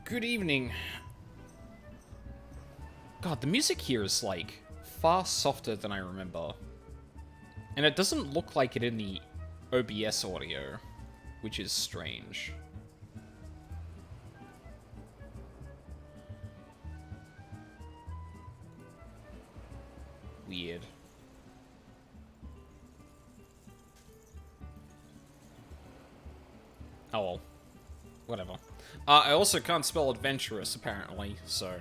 Good evening. God, the music here is, like, far softer than I remember. And it doesn't look like it in the OBS audio, which is strange. Weird. Oh well. Whatever. I also can't spell adventurous, apparently, so...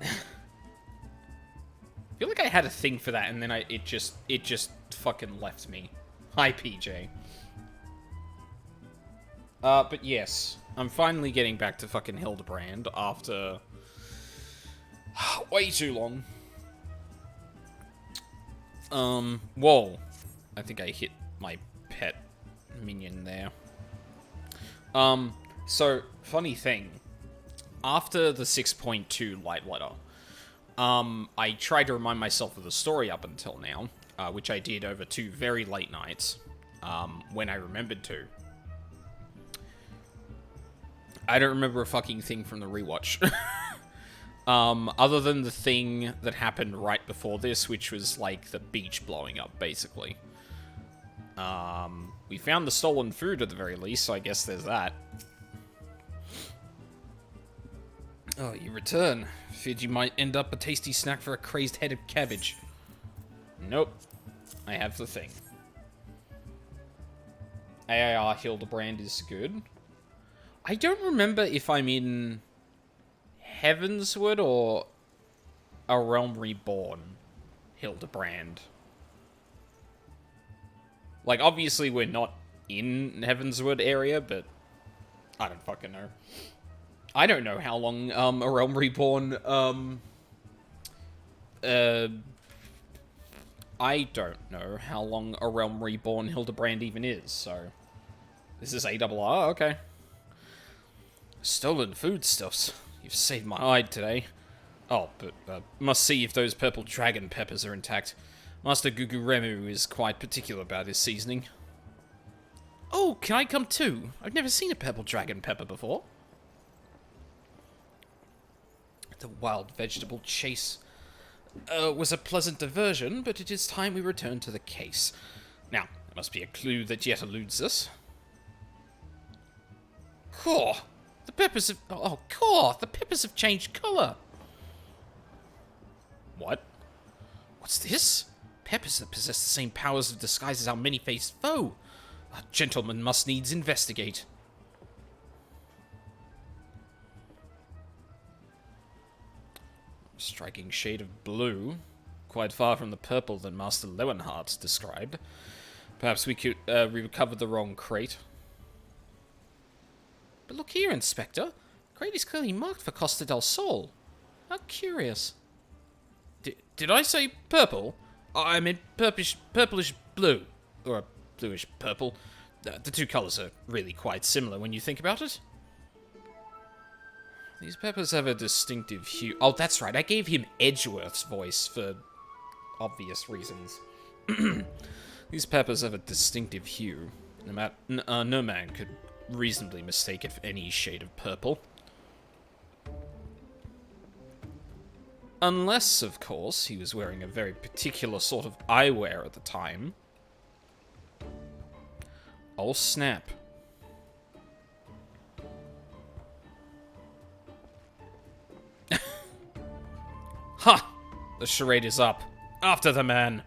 I feel like I had a thing for that, and then it just fucking left me. Hi, PJ. But yes, I'm finally getting back to fucking Hildebrand after way too long. Whoa. I think I hit my pet minion there. So, funny thing. After the 6.2 light letter, I tried to remind myself of the story up until now, which I did over 2 very late nights, when I remembered to. I don't remember a fucking thing from the rewatch. Other than the thing that happened right before this, which was, like, the beach blowing up, basically. We found the stolen food at the very least, so I guess there's that. Oh, you return. Feared you might end up a tasty snack for a crazed head of cabbage. Nope. I have the thing. AIR Hildebrand is good. I don't remember if I'm in Heavensward or A Realm Reborn Hildebrand. Like, obviously we're not in Heavensward area, but I don't fucking know. I don't know how long, A Realm Reborn, I don't know how long A Realm Reborn Hildebrand even is, so... This is ARR, okay. Stolen foodstuffs. You've saved my hide today. Oh, but, must see if those purple dragon peppers are intact. Master Guguremu is quite particular about his seasoning. Oh, can I come too? I've never seen a purple dragon pepper before. The wild vegetable chase was a pleasant diversion, but it is time we return to the case. Now, there must be a clue that yet eludes us. Caw! The peppers have... Oh, caw! The peppers have changed colour! What? What's this? Peppers that possess the same powers of disguise as our many-faced foe. A gentleman must needs investigate. Striking shade of blue, quite far from the purple that Master Lewenhart described. Perhaps we could recover the wrong crate. But look here, Inspector. The crate is clearly marked for Costa del Sol. How curious. Did I say purple? I meant purplish blue. Or a bluish purple. The two colours are really quite similar when you think about it. These peppers have a distinctive hue. Oh, that's right. I gave him Edgeworth's voice for obvious reasons. These peppers have a distinctive hue. No man could reasonably mistake it for any shade of purple. Unless, of course, he was wearing a very particular sort of eyewear at the time. Oh, snap. Ha! The charade is up. After the man.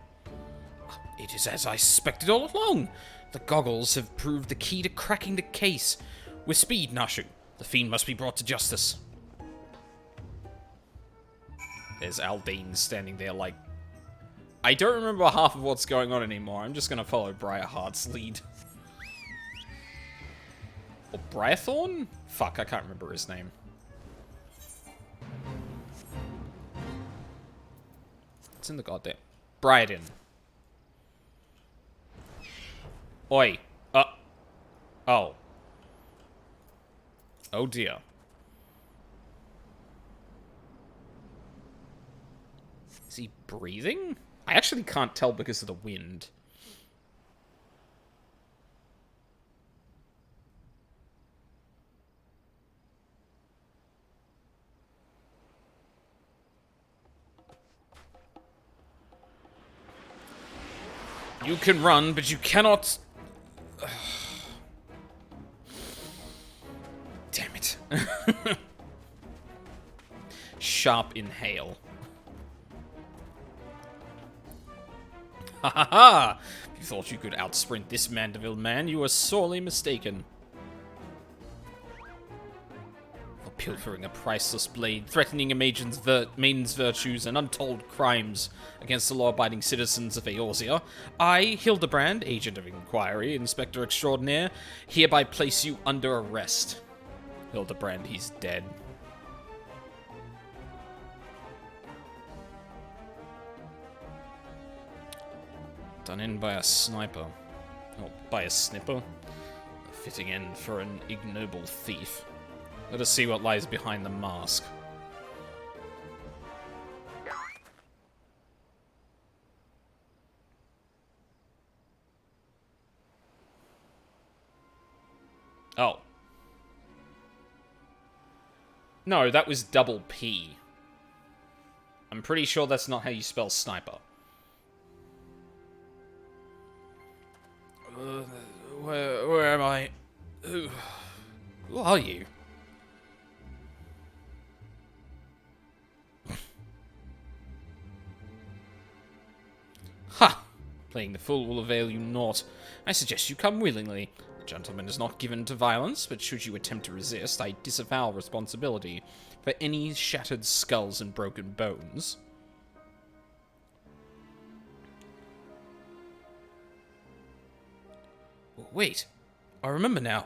It is as I suspected all along. The goggles have proved the key to cracking the case. With speed, Nashu. The fiend must be brought to justice. There's Aldine standing there like... I don't remember half of what's going on anymore. I'm just gonna follow Briarheart's lead. Or Briarthorn? Fuck, I can't remember his name. It's in the goddamn... Briarden. Oi. Oh. Oh dear. Is he breathing? I actually can't tell because of the wind. You can run, but you cannot... Damn it. Sharp inhale. Ha ha ha! If you thought you could outsprint this Mandeville man, you were sorely mistaken. For pilfering a priceless blade, threatening a maiden's virtues, and untold crimes against the law-abiding citizens of Eorzea, I, Hildebrand, Agent of Inquiry, Inspector Extraordinaire, hereby place you under arrest. Hildebrand, he's dead. Done in by a sniper. Or by a snipper. A fitting end for an ignoble thief. Let us see what lies behind the mask. Oh. No, that was double P. I'm pretty sure that's not how you spell sniper. Where am I? Who are you? Ha! Playing the fool will avail you naught. I suggest you come willingly. The gentleman is not given to violence, but should you attempt to resist, I disavow responsibility for any shattered skulls and broken bones. Wait, I remember now.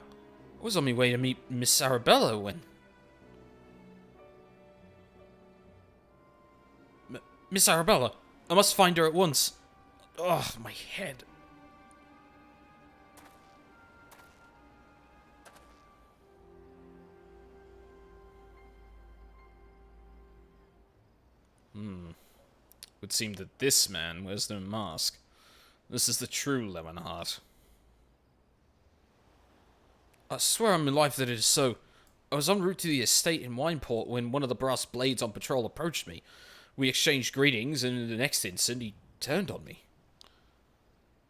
I was on my way to meet Miss Arabella when... Miss Arabella, I must find her at once. Ugh, my head. Would seem that this man wears no mask. This is the true Lemonheart. I swear on my life that it is so. I was en route to the estate in Wineport when one of the brass blades on patrol approached me. We exchanged greetings, and in the next instant, he turned on me.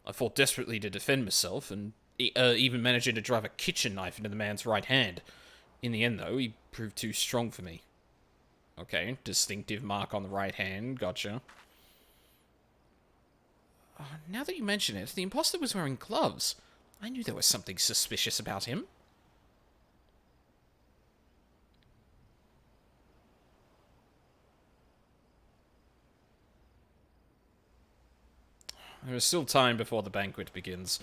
I fought desperately to defend myself, and even managing to drive a kitchen knife into the man's right hand. In the end, though, he proved too strong for me. Okay, distinctive mark on the right hand, gotcha. Now that you mention it, the imposter was wearing gloves. I knew there was something suspicious about him. There is still time before the banquet begins.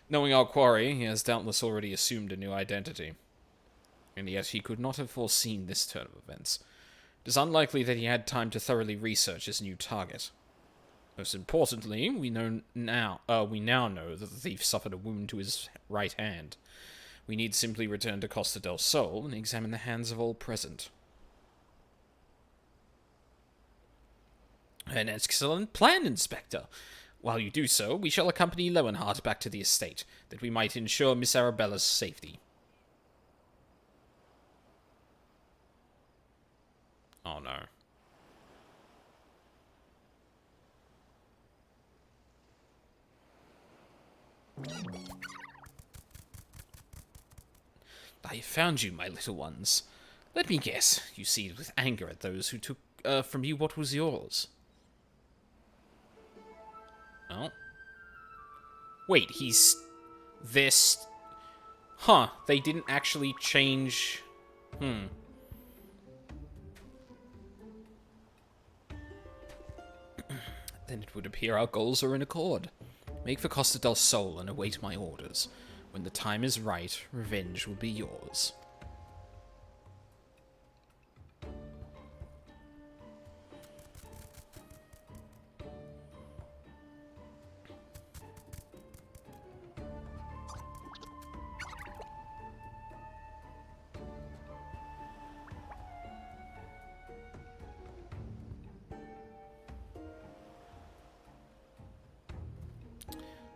Knowing our quarry, he has doubtless already assumed a new identity. And yet he could not have foreseen this turn of events. It is unlikely that he had time to thoroughly research his new target. Most importantly, we now know that the thief suffered a wound to his right hand. We need simply return to Costa del Sol and examine the hands of all present. An excellent plan, Inspector. While you do so, we shall accompany Leonhardt back to the estate, that we might ensure Miss Arabella's safety. Oh no. I found you, my little ones. Let me guess, you seethed with anger at those who took from you what was yours. Oh. Wait, he's... this... Huh, they didn't actually change... Then it would appear our goals are in accord. Make for Costa del Sol and await my orders. When the time is right, revenge will be yours.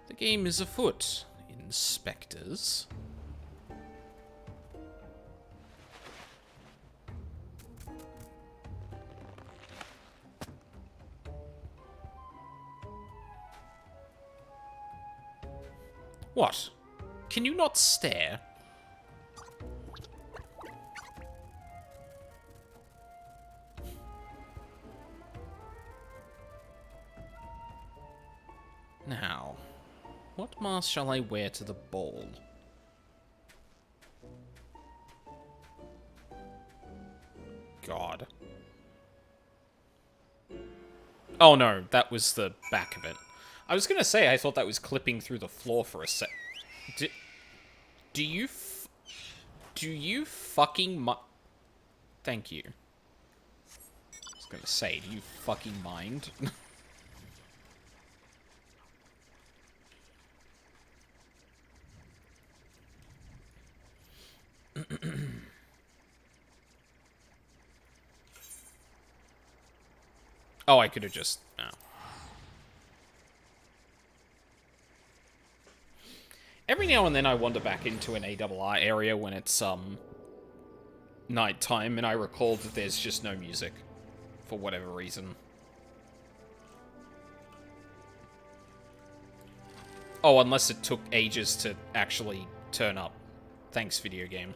The game is afoot, inspectors. What? Can you not stare? Now, what mask shall I wear to the ball? God. Oh no, that was the back of it. I was gonna say, I thought that was clipping through the floor for a sec. Do you fucking Thank you. I was gonna say, do you fucking mind? Oh, I could have just... Oh. Every now and then I wander back into an ARR area when it's, nighttime, and I recall that there's just no music. For whatever reason. Oh, unless it took ages to actually turn up. Thanks, video game.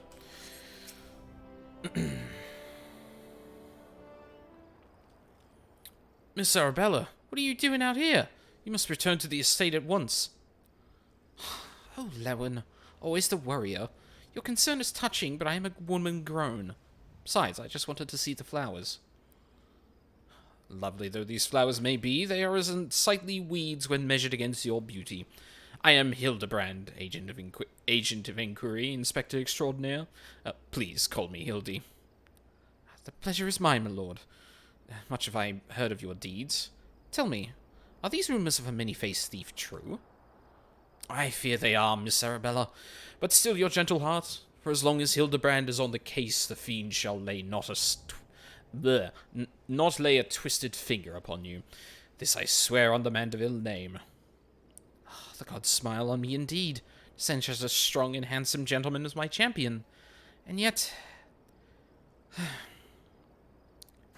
Miss Arabella, what are you doing out here? You must return to the estate at once. Oh, Lewin, always the worrier. Your concern is touching, but I am a woman grown. Besides, I just wanted to see the flowers. Lovely though these flowers may be, they are as unsightly weeds when measured against your beauty. I am Hildebrand, agent of inquiry, Inspector Extraordinaire. Please call me Hildy. The pleasure is mine, my lord. Much have I heard of your deeds. Tell me, are these rumors of a many-faced thief true? I fear they are, Miss Arabella, but still your gentle heart, for as long as Hildebrand is on the case, the fiend shall lay not lay a twisted finger upon you. This I swear on the Mandeville name. The gods smile on me indeed, to send such a strong and handsome gentleman as my champion. And yet...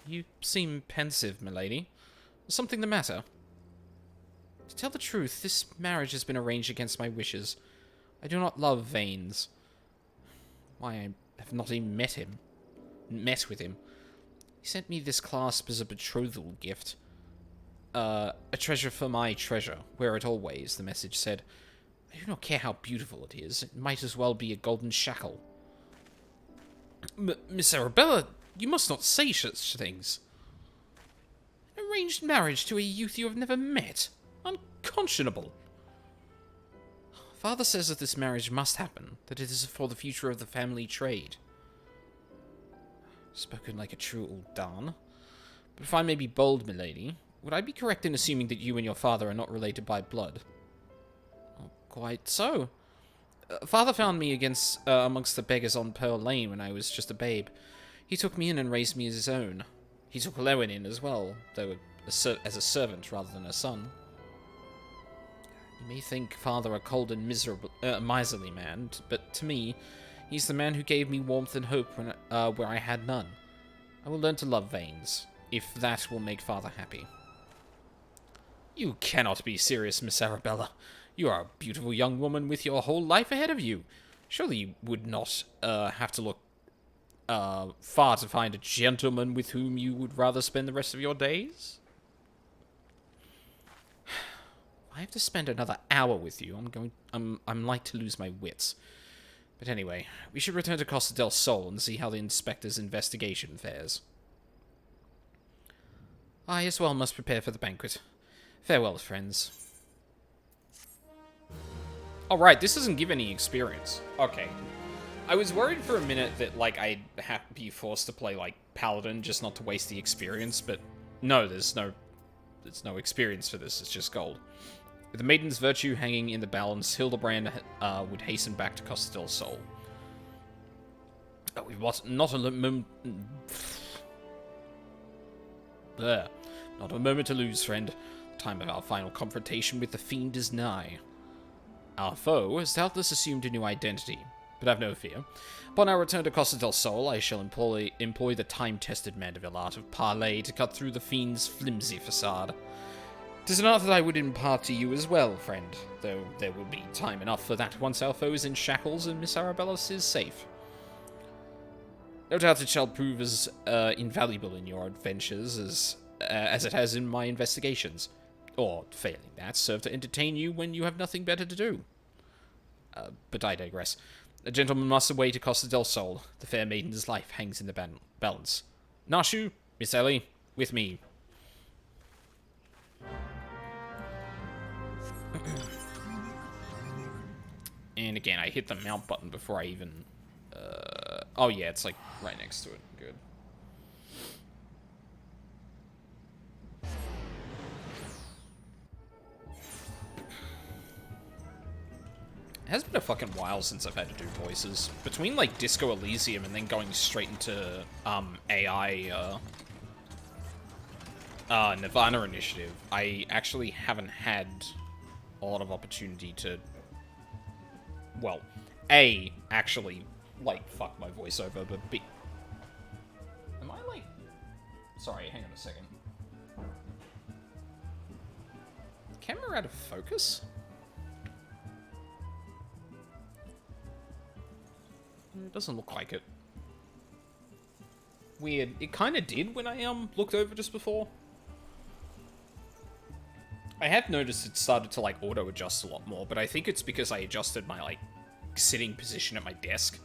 You seem pensive, milady. Is something the matter? To tell the truth, this marriage has been arranged against my wishes. I do not love Vanes. Why, I have not even met with him. He sent me this clasp as a betrothal gift. A treasure for my treasure. Wear it always, the message said. I do not care how beautiful it is. It might as well be a golden shackle. Miss Arabella, you must not say such things. An arranged marriage to a youth you have never met? Unconscionable. Father says that this marriage must happen, that it is for the future of the family trade. Spoken like a true old Don. But if I may be bold, milady, would I be correct in assuming that you and your father are not related by blood? Oh, quite so. Father found me amongst the beggars on Pearl Lane when I was just a babe. He took me in and raised me as his own. He took Lewin in as well, though as a servant rather than a son. You may think Father a cold and miserly man, but to me, he's the man who gave me warmth and hope where I had none. I will learn to love Vanes, if that will make Father happy. You cannot be serious, Miss Arabella. You are a beautiful young woman with your whole life ahead of you. Surely you would not have to look far to find a gentleman with whom you would rather spend the rest of your days? I have to spend another hour with you. I'm like to lose my wits. But anyway, we should return to Costa del Sol and see how the inspector's investigation fares. I as well must prepare for the banquet. Farewell, friends. Alright, this doesn't give any experience. Okay. I was worried for a minute that, like, I'd have to be forced to play, like, Paladin just not to waste the experience, but no, there's no experience for this, it's just gold. With the maiden's virtue hanging in the balance, Hildebrand would hasten back to Costa del Sol. Oh, we've not a moment... There. Not a moment to lose, friend. The time of our final confrontation with the fiend is nigh. Our foe has doubtless assumed a new identity, but have no fear. Upon our return to Costa del Sol, I shall employ the time-tested Mandeville art of parley to cut through the fiend's flimsy facade. 'Tis an art that I would impart to you as well, friend, though there will be time enough for that once our foe is in shackles and Miss Arabella is safe. No doubt it shall prove as invaluable in your adventures as it has in my investigations. Or, failing that, serve to entertain you when you have nothing better to do. But I digress. A gentleman must away to Costa del Sol. The fair maiden's life hangs in the balance. Nashu, Miss Ellie, with me. And again, I hit the mount button before I even... oh yeah, it's like right next to it. Good. It has been a fucking while since I've had to do voices. Between like Disco Elysium and then going straight into AI Nirvana Initiative, I actually haven't had a lot of opportunity to, well, A, actually, like, fuck my voiceover, but B... Am I, like... Sorry, hang on a second. Camera out of focus? It doesn't look like it. Weird. It kind of did when I, looked over just before. I have noticed it started to, like, auto-adjust a lot more, but I think it's because I adjusted my, like, sitting position at my desk.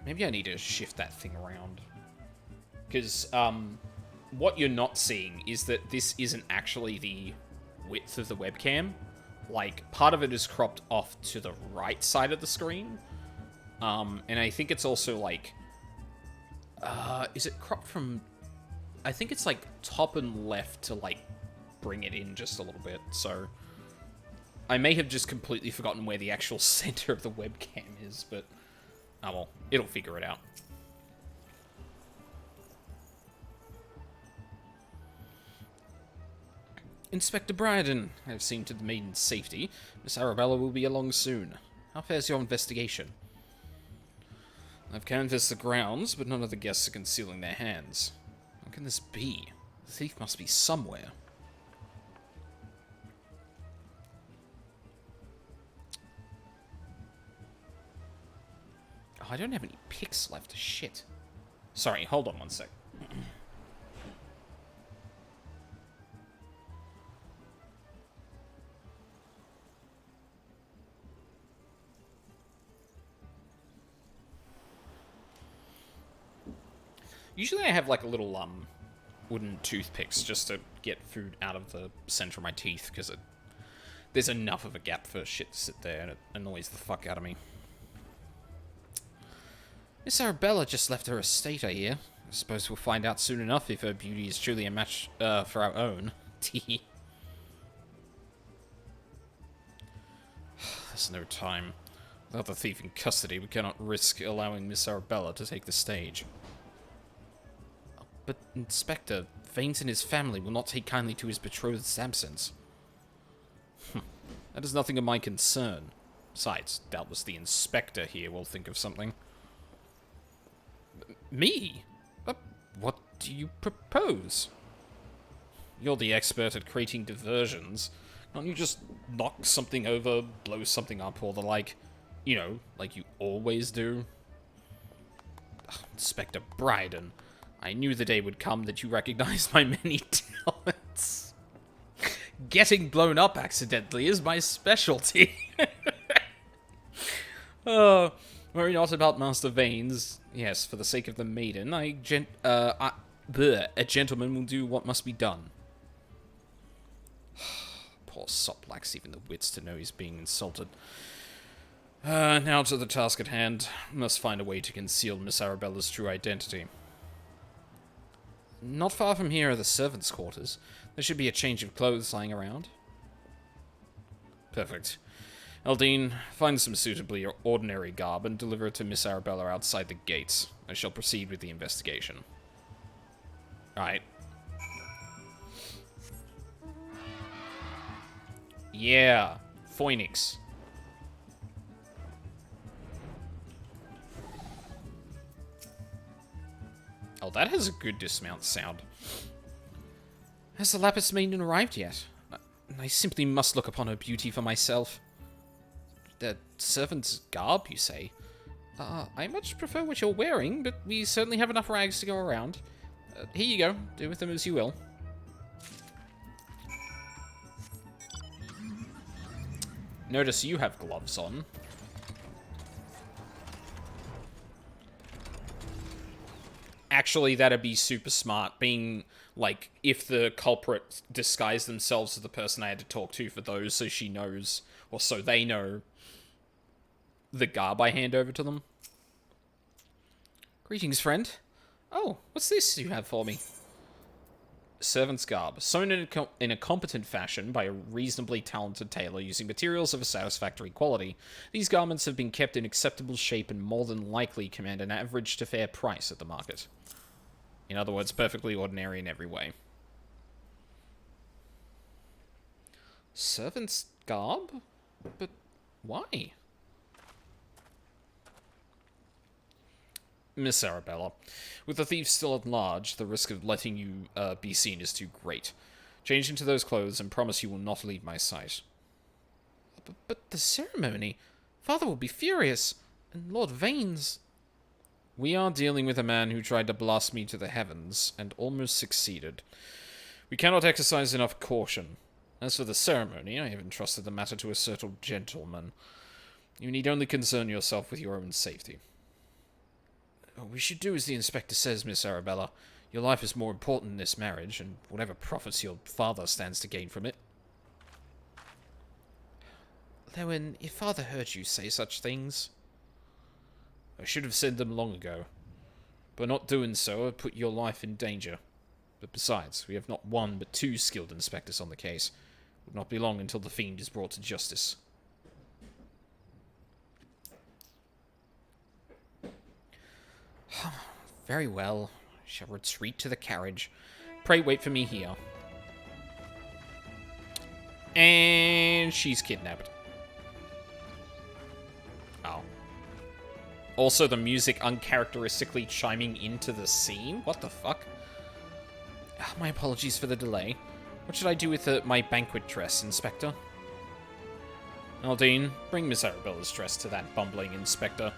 Maybe I need to shift that thing around. Because, what you're not seeing is that this isn't actually the width of the webcam. Like, part of it is cropped off to the right side of the screen. And I think it's also, like... is it cropped from... I think it's, like, top and left to, like, bring it in just a little bit, so... I may have just completely forgotten where the actual center of the webcam is, but... Oh well, it'll figure it out. Inspector Bryden, I have seen to the maiden's safety. Miss Arabella will be along soon. How fares your investigation? I've canvassed the grounds, but none of the guests are concealing their hands. How can this be? The thief must be somewhere. Oh, I don't have any picks left. Shit. Sorry, hold on one sec. Usually I have like a little wooden toothpicks just to get food out of the center of my teeth, because there's enough of a gap for shit to sit there, and it annoys the fuck out of me. Miss Arabella just left her estate, I hear. I suppose we'll find out soon enough if her beauty is truly a match for our own. Tee. There's no time. Without the thief in custody, we cannot risk allowing Miss Arabella to take the stage. But, Inspector, Vanes and his family will not take kindly to his betrothed's absence. That is nothing of my concern. Besides, doubtless the Inspector here will think of something. Me? What do you propose? You're the expert at creating diversions. Can't you just knock something over, blow something up, or the like? You know, like you always do? Inspector Bryden. I knew the day would come that you recognized my many talents. Getting blown up accidentally is my specialty. Oh, worry not about Master Vanes. Yes, for the sake of the maiden, a gentleman will do what must be done. Poor sop lacks even the wits to know he's being insulted. Now to the task at hand. Must find a way to conceal Miss Arabella's true identity. Not far from here are the servants' quarters. There should be a change of clothes lying around. Perfect. Eldine, find some suitably ordinary garb and deliver it to Miss Arabella outside the gates. I shall proceed with the investigation. Alright. Yeah. Phoenix. Oh, that has a good dismount sound. Has the Lapis Maiden arrived yet? I simply must look upon her beauty for myself. The servant's garb, you say? I much prefer what you're wearing, but we certainly have enough rags to go around. Here you go. Do with them as you will. Notice you have gloves on. Actually, that'd be super smart, being, like, if the culprit disguised themselves as the person I had to talk to for those, so she knows, or so they know, the garb I hand over to them. Greetings, friend. Oh, what's this you have for me? Servant's garb, sewn in a competent fashion by a reasonably talented tailor using materials of a satisfactory quality. These garments have been kept in acceptable shape and more than likely command an average to fair price at the market. In other words, perfectly ordinary in every way. Servant's garb? But why? Miss Arabella, with the thief still at large, the risk of letting you be seen is too great. Change into those clothes and promise you will not leave my sight. But the ceremony? Father will be furious, and Lord Vane's... We are dealing with a man who tried to blast me to the heavens, and almost succeeded. We cannot exercise enough caution. As for the ceremony, I have entrusted the matter to a certain gentleman. You need only concern yourself with your own safety. We should do as the inspector says, Miss Arabella. Your life is more important in this marriage, and whatever profits your father stands to gain from it. Lewin, if father heard you say such things... I should have said them long ago. By not doing so, I'd put your life in danger. But besides, we have not one but two skilled inspectors on the case. It would not be long until the fiend is brought to justice. Very well. I shall retreat to the carriage. Pray wait for me here. And she's kidnapped. Oh. Also, the music uncharacteristically chiming into the scene? What the fuck? My apologies for the delay. What should I do with my banquet dress, Inspector? Aldine, bring Miss Arabella's dress to that bumbling inspector.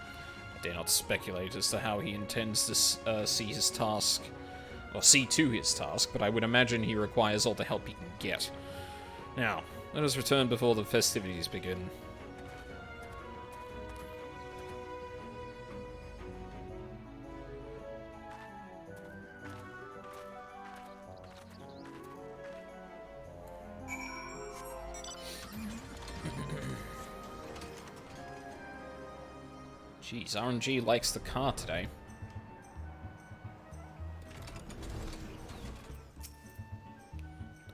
I dare not speculate as to how he intends to see his task, or see to his task, but I would imagine he requires all the help he can get. Now, let us return before the festivities begin. Jeez, RNG likes the car today.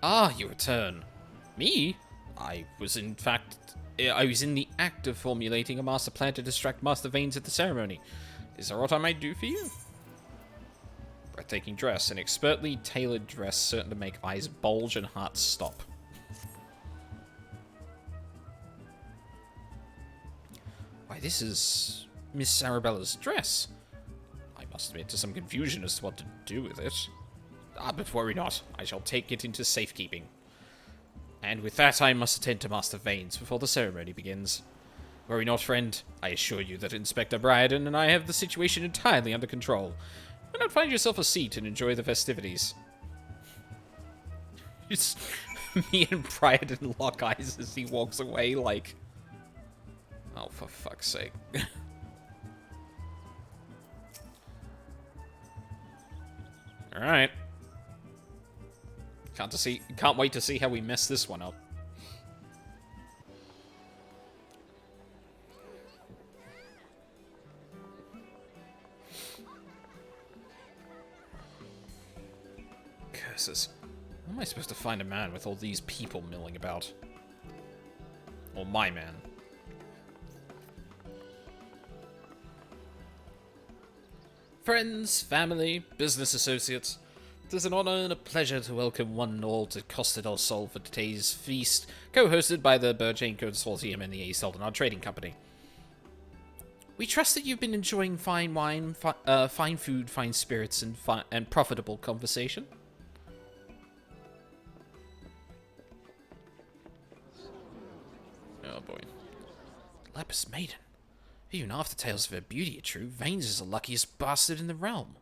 Ah, you return. Me? I was in the act of formulating a master plan to distract Master Vanes at the ceremony. Is there aught I might do for you? Breathtaking dress, an expertly tailored dress certain to make eyes bulge and hearts stop. Why, this is Miss Arabella's dress. I must admit to some confusion as to what to do with it. But worry not. I shall take it into safekeeping. And with that, I must attend to Master Vanes before the ceremony begins. Worry not, friend. I assure you that Inspector Bryden and I have the situation entirely under control. Why not find yourself a seat and enjoy the festivities? Just me and Bryden lock eyes as he walks away, like... Oh, for fuck's sake. Alright. Can't wait to see how we mess this one up. Curses. How am I supposed to find a man with all these people milling about? Or my man. Friends, family, business associates, it is an honor and a pleasure to welcome one and all to Costa del Sol for today's feast, co-hosted by the Burjane Consortium and the A. Seldenard Trading Company. We trust that you've been enjoying fine wine, fine food, fine spirits, and profitable conversation. boy. Lapis Maiden. Even after tales of her beauty are true, Vanes is the luckiest bastard in the realm.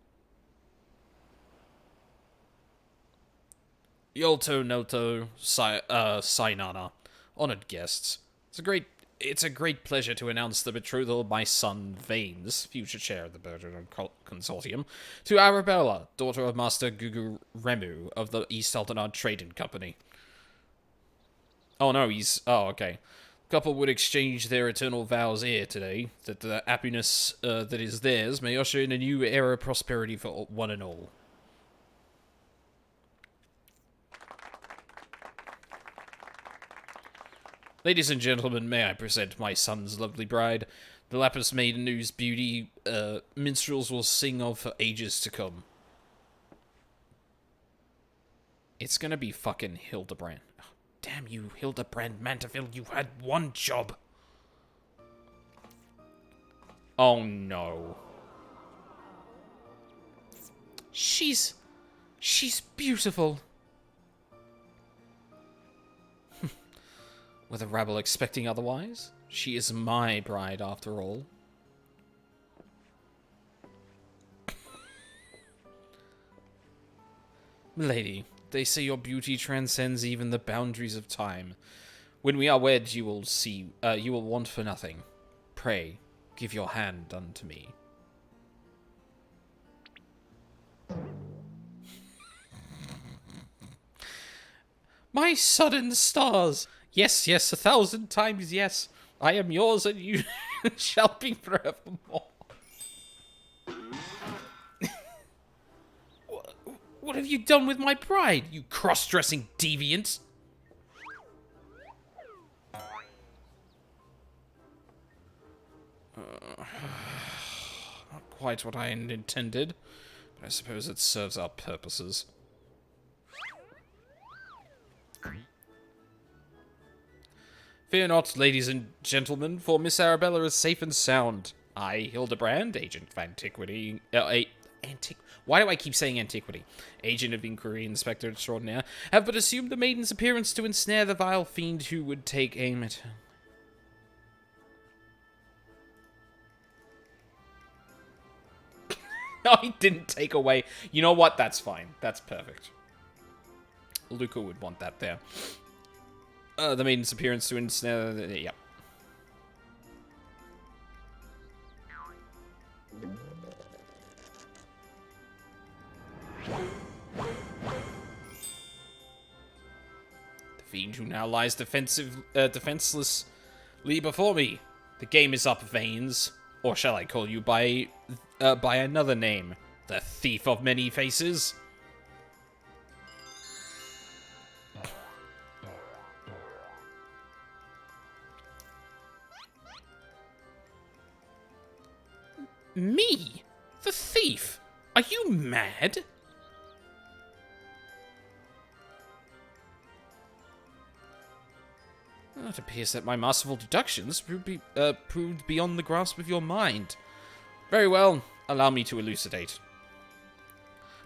Yolto Noto Sainana. Honored guests. It's a great pleasure to announce the betrothal of my son, Vanes, future chair of the Bergeron Consortium, to Arabella, daughter of Master Gugu Remu of the East Altanard Trading Company. Oh no, oh, okay. Couple would exchange their eternal vows here today, that the happiness that is theirs may usher in a new era of prosperity for one and all. Ladies and gentlemen, may I present my son's lovely bride, the Lapis Maiden whose beauty minstrels will sing of for ages to come. It's gonna be fucking Hildebrand. Oh, damn you, Hildebrand Manteville, you had one job. Oh no. She's beautiful. Were the rabble expecting otherwise? She is my bride, after all. Milady, they say your beauty transcends even the boundaries of time. When we are wed, you will want for nothing. Pray, give your hand unto me. My sudden stars! Yes, yes, 1,000 times yes. I am yours and you shall be forevermore. What have you done with my bride, you cross-dressing deviant? Not quite what I intended, but I suppose it serves our purposes. Fear not, ladies and gentlemen, for Miss Arabella is safe and sound. I, Hildebrand, agent of antiquity... Why do I keep saying antiquity? Agent of inquiry, inspector extraordinaire, have but assumed the maiden's appearance to ensnare the vile fiend who would take aim at her. No, he didn't take away. You know what? That's fine. That's perfect. Luca would want that there. The maiden's appearance to ensnare... Yep. The fiend who now lies defenselessly before me. The game is up, Vanes. Or shall I call you by another name? The Thief of Many Faces? Me? The thief? Are you mad? Well, it appears that my masterful deductions proved beyond the grasp of your mind. Very well, allow me to elucidate.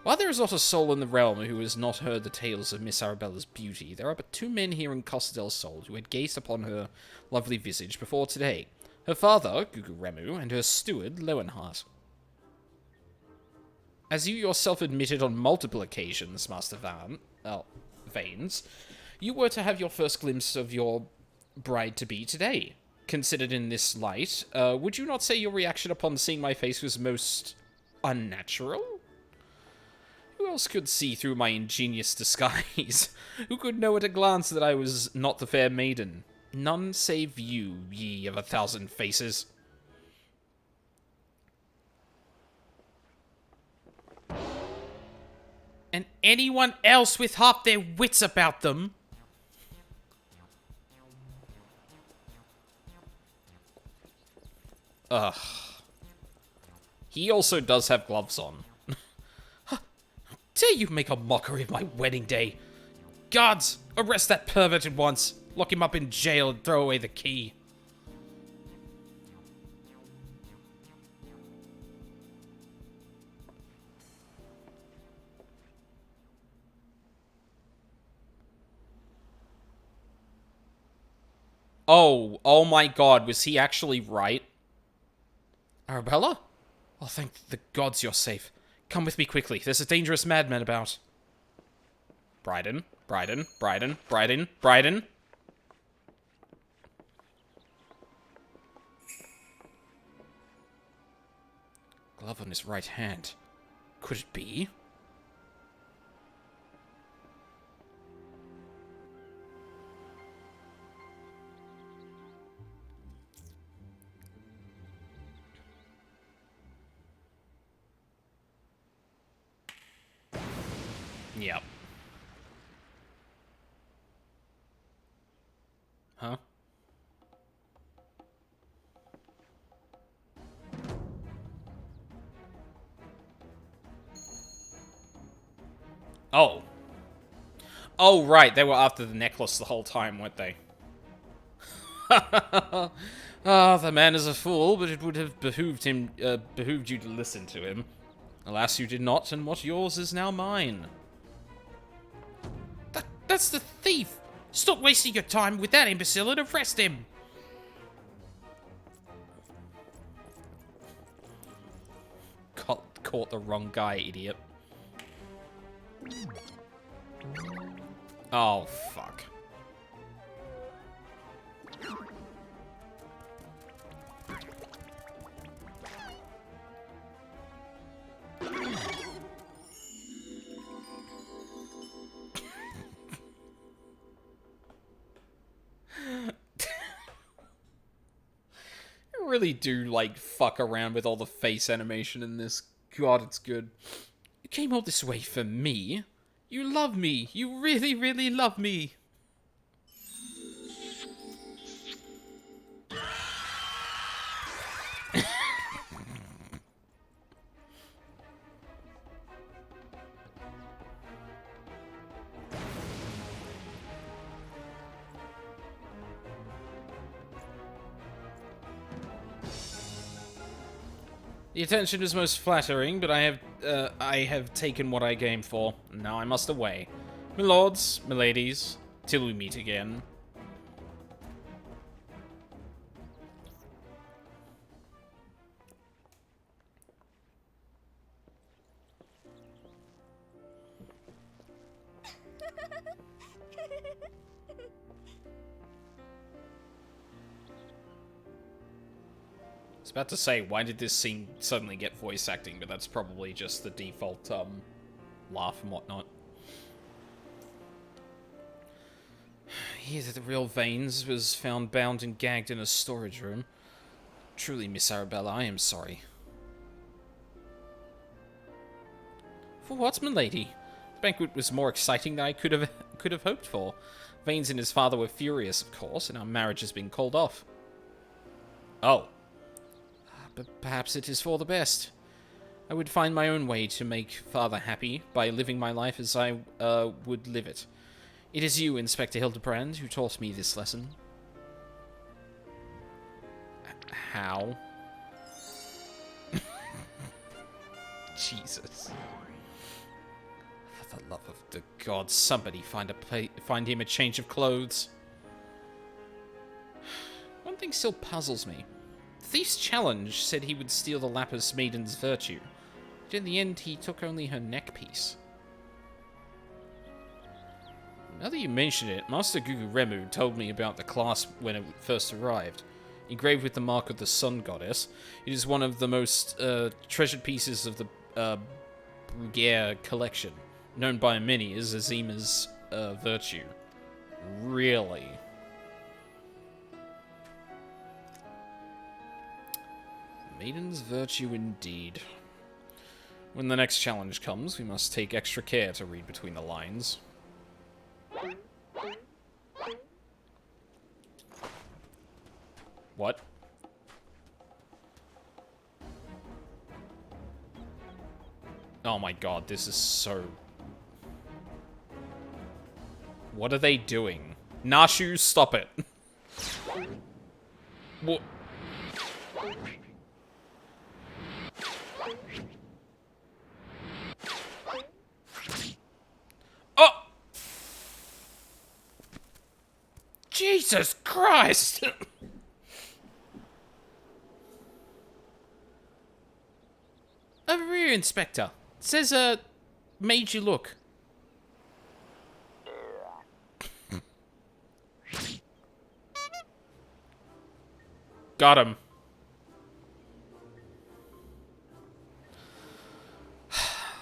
While there is not a soul in the realm who has not heard the tales of Miss Arabella's beauty, there are but 2 men here in Costa del Sol who had gazed upon her lovely visage before today. Her father, Gugu Remu, and her steward, Lowenhart. As you yourself admitted on multiple occasions, Master Vanes, you were to have your first glimpse of your bride-to-be today. Considered in this light, would you not say your reaction upon seeing my face was most unnatural? Who else could see through my ingenious disguise? Who could know at a glance that I was not the fair maiden? None save you, ye of 1,000 faces. And anyone else with half their wits about them. Ugh. He also does have gloves on. Dare you make a mockery of my wedding day? Guards, arrest that pervert at once. Lock him up in jail and throw away the key. Oh my god, was he actually right? Arabella? Oh, thank the gods you're safe. Come with me quickly. There's a dangerous madman about. Bryden. Glove on his right hand. Could it be? Yep. Huh? Oh. Oh, right. They were after the necklace the whole time, weren't they? Ah, the man is a fool, but it would have behooved you to listen to him. Alas, you did not, and what yours is now mine. That's the thief! Stop wasting your time with that imbecile and arrest him! Caught the wrong guy, idiot. Oh, fuck. I really do, like, fuck around with all the face animation in this. God, it's good. You came all this way for me? You love me. You really, really love me. The attention is most flattering, but I have taken what I came for. Now I must away. My lords, my ladies, till we meet again. I was about to say, why did this scene suddenly get voice acting, but that's probably just the default, laugh and whatnot. Here that the real Veins was found bound and gagged in a storage room. Truly, Miss Arabella, I am sorry. For what, milady? The banquet was more exciting than I could have hoped for. Veins and his father were furious, of course, and our marriage has been called off. Oh. But perhaps it is for the best. I would find my own way to make father happy by living my life as I would live it. It is you, Inspector Hildebrand, who taught me this lesson. How? Jesus. For the love of the gods, somebody find him a change of clothes. One thing still puzzles me. The thief's challenge said he would steal the Lapis Maiden's virtue, but in the end he took only her neckpiece. Now that you mention it, Master Guguremu told me about the clasp when it first arrived. Engraved with the mark of the Sun Goddess, it is one of the most treasured pieces of the Bruguiere collection, known by many as Azima's virtue. Really? Maiden's virtue indeed. When the next challenge comes, we must take extra care to read between the lines. What? Oh my god, this is so... What are they doing? Nashu, stop it. What? Oh! Jesus Christ! Over here, Inspector. It says, made you look. Got him.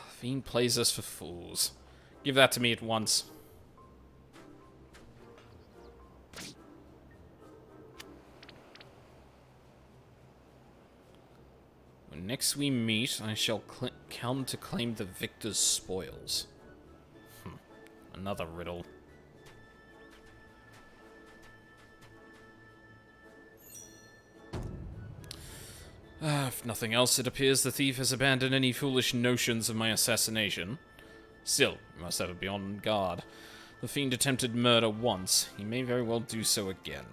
Fiend plays us for fools. Give that to me at once. When next we meet, I shall come to claim the victor's spoils. Another riddle. If nothing else, it appears the thief has abandoned any foolish notions of my assassination. Still, we must ever be on guard. The fiend attempted murder once. He may very well do so again.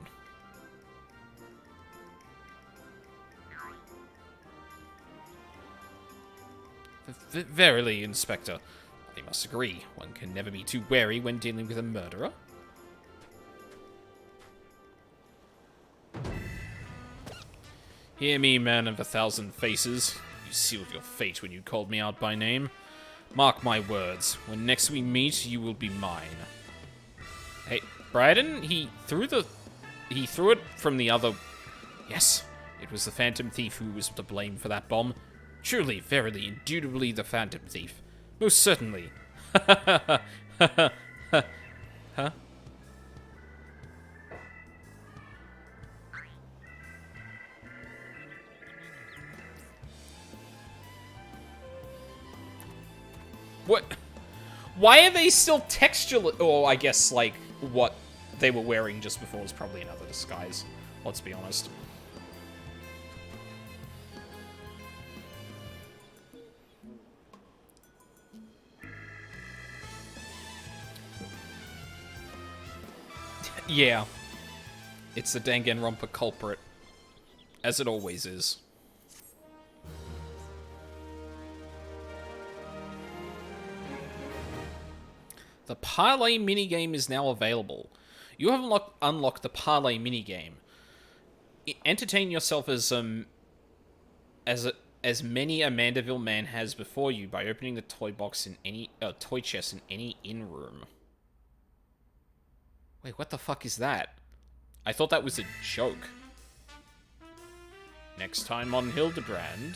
Verily, Inspector. I must agree. One can never be too wary when dealing with a murderer. Hear me, man of 1,000 faces. You sealed your fate when you called me out by name. Mark my words. When next we meet, you will be mine. Hey, Bryden, he threw it from the other... Yes, it was the Phantom Thief who was to blame for that bomb. Truly, verily, indubitably the Phantom Thief. Most certainly. Huh? What? Why are they still textual? Oh, I guess, like, what they were wearing just before was probably another disguise. Let's be honest. Yeah. It's the Danganronpa culprit. As it always is. The Parlay minigame is now available. You have unlocked the Parlay minigame. Entertain yourself as many a Mandeville man has before you by opening the toy box in any toy chest in any inn room. Wait, what the fuck is that? I thought that was a joke. Next time on Hildebrand,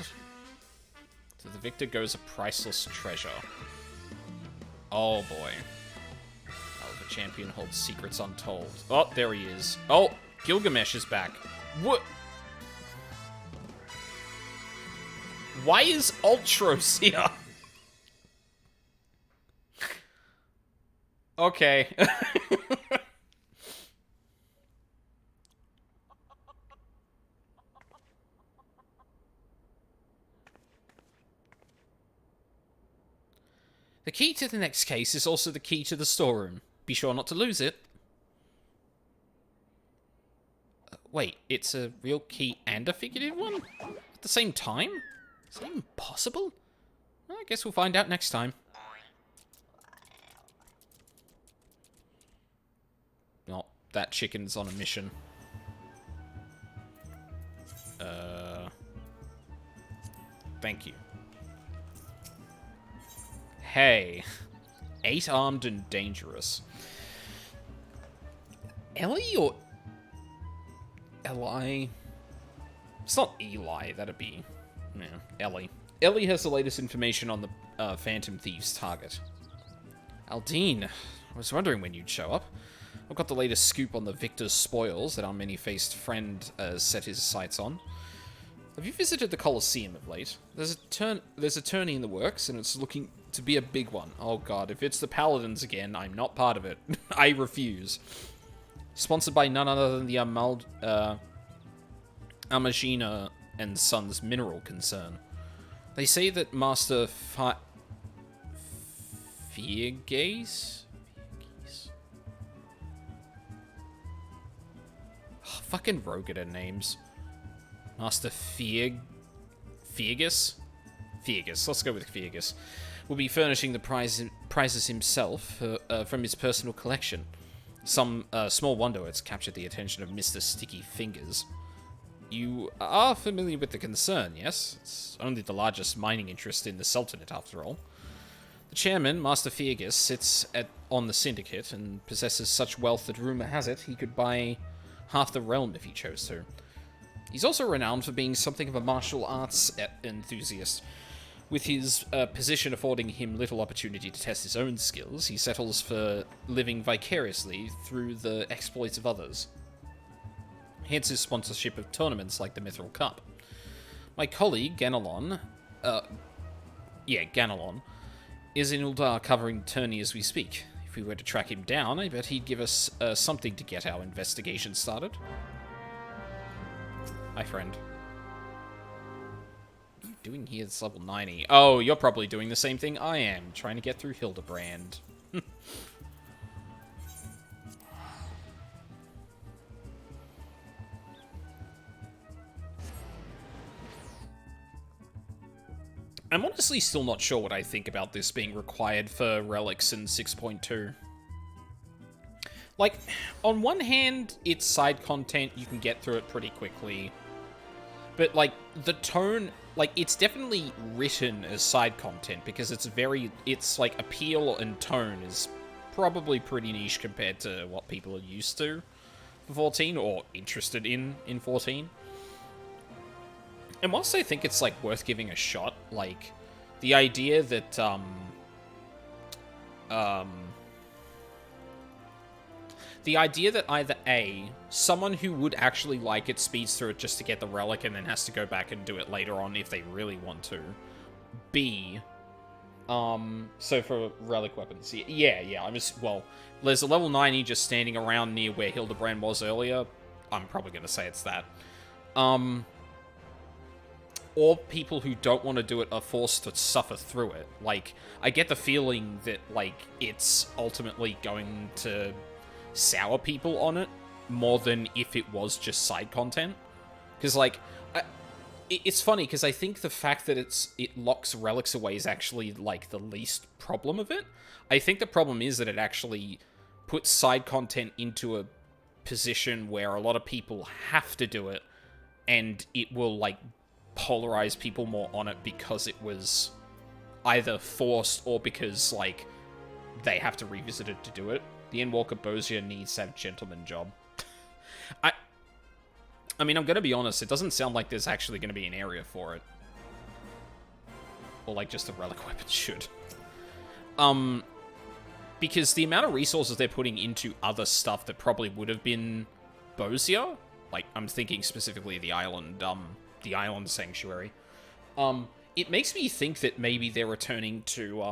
to the victor goes a priceless treasure. Oh boy. The champion holds secrets untold. Oh, there he is. Oh, Gilgamesh is back. What? Why is Ultros here? Okay. The key to the next case is also the key to the storeroom. Be sure not to lose it. Wait, it's a real key and a figurative one? At the same time? Is that even possible? Well, I guess we'll find out next time. No, that chicken's on a mission. Thank you. Hey. 8-armed and dangerous. Ellie or... Eli? It's not Eli, that'd be... Yeah, Ellie. Ellie has the latest information on the Phantom Thief's target. Aldine, I was wondering when you'd show up. I've got the latest scoop on the victor's spoils that our many-faced friend set his sights on. Have you visited the Colosseum of late? There's a tourney in the works, and it's looking to be a big one. Oh god, if it's the Paladins again, I'm not part of it. I refuse. Sponsored by none other than the Amagina and Sons mineral concern. They say that Master Fiergaze? Oh, fucking rogue at her names. Master Fiergus? Fiergus, let's go with Fiergus. Will be furnishing the prizes himself from his personal collection. Some small wonder it's captured the attention of Mr. Sticky Fingers. You are familiar with the concern, yes? It's only the largest mining interest in the Sultanate, after all. The chairman, Master Fergus, sits on the syndicate and possesses such wealth that rumor has it he could buy half the realm if he chose to. He's also renowned for being something of a martial arts enthusiast. With his position affording him little opportunity to test his own skills, he settles for living vicariously through the exploits of others. Hence his sponsorship of tournaments like the Mithril Cup. My colleague, Ganelon, is in Uldar covering the tourney as we speak. If we were to track him down, I bet he'd give us something to get our investigation started. Hi, friend. What are you doing here? It's level 90. Oh, you're probably doing the same thing I am, trying to get through Hildebrand. I'm honestly still not sure what I think about this being required for relics in 6.2. Like, on one hand, it's side content, you can get through it pretty quickly. But, like, the tone, like, it's definitely written as side content because it's like, appeal and tone is probably pretty niche compared to what people are used to for 14 or interested in 14. And whilst I think it's, like, worth giving a shot, like, the idea that, the idea that either A, someone who would actually like it speeds through it just to get the relic and then has to go back and do it later on if they really want to. B, so for relic weapons, yeah, well, there's a level 90 just standing around near where Hildebrand was earlier. I'm probably going to say it's that. Or people who don't want to do it are forced to suffer through it. Like, I get the feeling that, like, it's ultimately going to sour people on it more than if it was just side content. Because, like, it's funny, because I think the fact that it locks relics away is actually, like, the least problem of it. I think the problem is that it actually puts side content into a position where a lot of people have to do it, and it will, like, polarize people more on it because it was either forced or because, like, they have to revisit it to do it. The Endwalker Bozier needs to have a gentleman job. I mean, I'm gonna be honest, it doesn't sound like there's actually gonna be an area for it. Or, like, just the relic weapon should. Because the amount of resources they're putting into other stuff that probably would have been Bozier, like, I'm thinking specifically the island sanctuary. It makes me think that maybe they're returning to,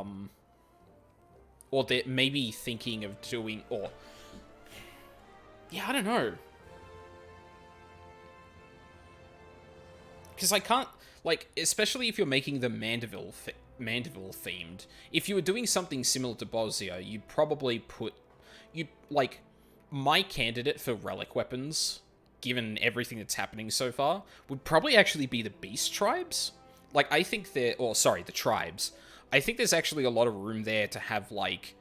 or they're maybe thinking of doing, or, yeah, I don't know. Because I can't, like, especially if you're making the Mandeville themed, if you were doing something similar to Bozier, you'd probably like, my candidate for relic weapons, given everything that's happening so far, would probably actually be the Beast Tribes. Like, I think the Tribes. I think there's actually a lot of room there to have, like,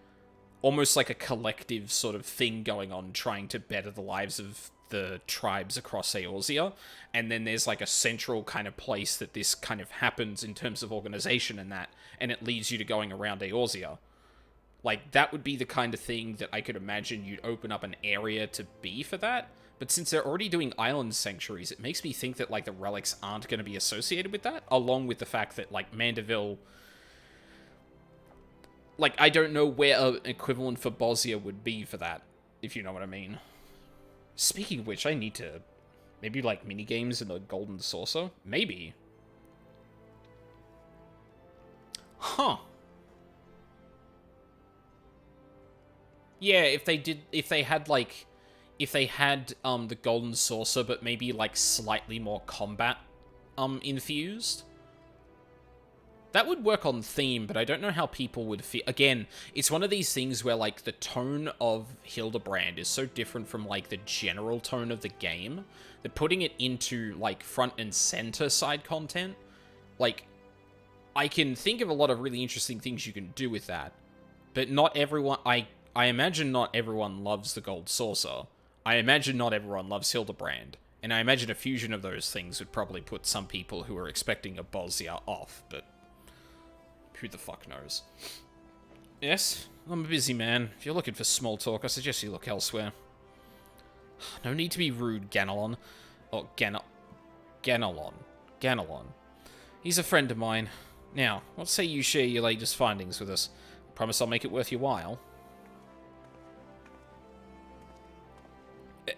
almost like a collective sort of thing going on, trying to better the lives of the tribes across Eorzea. And then there's, like, a central kind of place that this kind of happens in terms of organization and that, and it leads you to going around Eorzea. Like, that would be the kind of thing that I could imagine you'd open up an area to be for that. But since they're already doing island sanctuaries, it makes me think that, like, the relics aren't going to be associated with that, along with the fact that, like, Mandeville, like, I don't know where an equivalent for Bozier would be for that, if you know what I mean. Speaking of which, I need to, maybe, like, minigames in the Golden Saucer? Maybe. Huh. Yeah, if they had the Golden Saucer, but maybe, like, slightly more combat, infused. That would work on theme, but I don't know how people would feel. Again, it's one of these things where, like, the tone of Hildebrand is so different from, like, the general tone of the game that putting it into, like, front and center side content, like, I can think of a lot of really interesting things you can do with that, but not everyone, I I imagine not everyone loves the Gold Saucer. I imagine not everyone loves Hildebrand. And I imagine a fusion of those things would probably put some people who are expecting a Bosnia off, but who the fuck knows? Yes, I'm a busy man. If you're looking for small talk, I suggest you look elsewhere. No need to be rude, Ganelon. Or Ganelon. He's a friend of mine. Now, what say you share your latest findings with us? Promise I'll make it worth your while.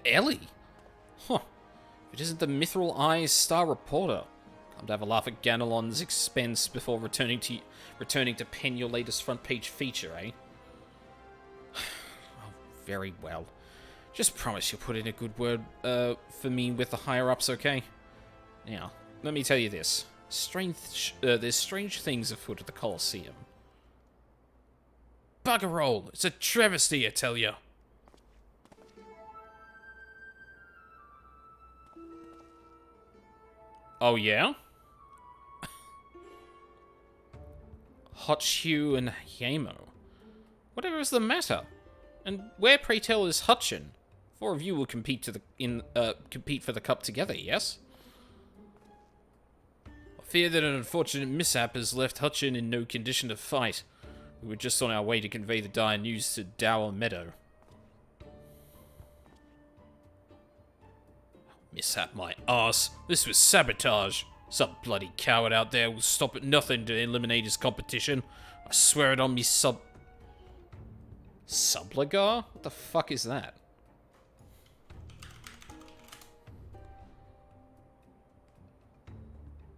Ellie? Huh. If it isn't the Mithril Eye's star reporter. Come to have a laugh at Ganelon's expense before returning to pen your latest front page feature, eh? Oh, very well. Just promise you'll put in a good word for me with the higher-ups, okay? Now, let me tell you this. There's strange things afoot at the Colosseum. Bugger all! It's a travesty, I tell you! Oh, yeah? Hotchew and Yamo. Whatever is the matter? And where, pray tell, is Hutchin? 4 of you will compete for the cup together, yes? I fear that an unfortunate mishap has left Hutchin in no condition to fight. We were just on our way to convey the dire news to Dower Meadow. Mishap my arse. This was sabotage. Some bloody coward out there will stop at nothing to eliminate his competition. I swear it on me Subligar? What the fuck is that?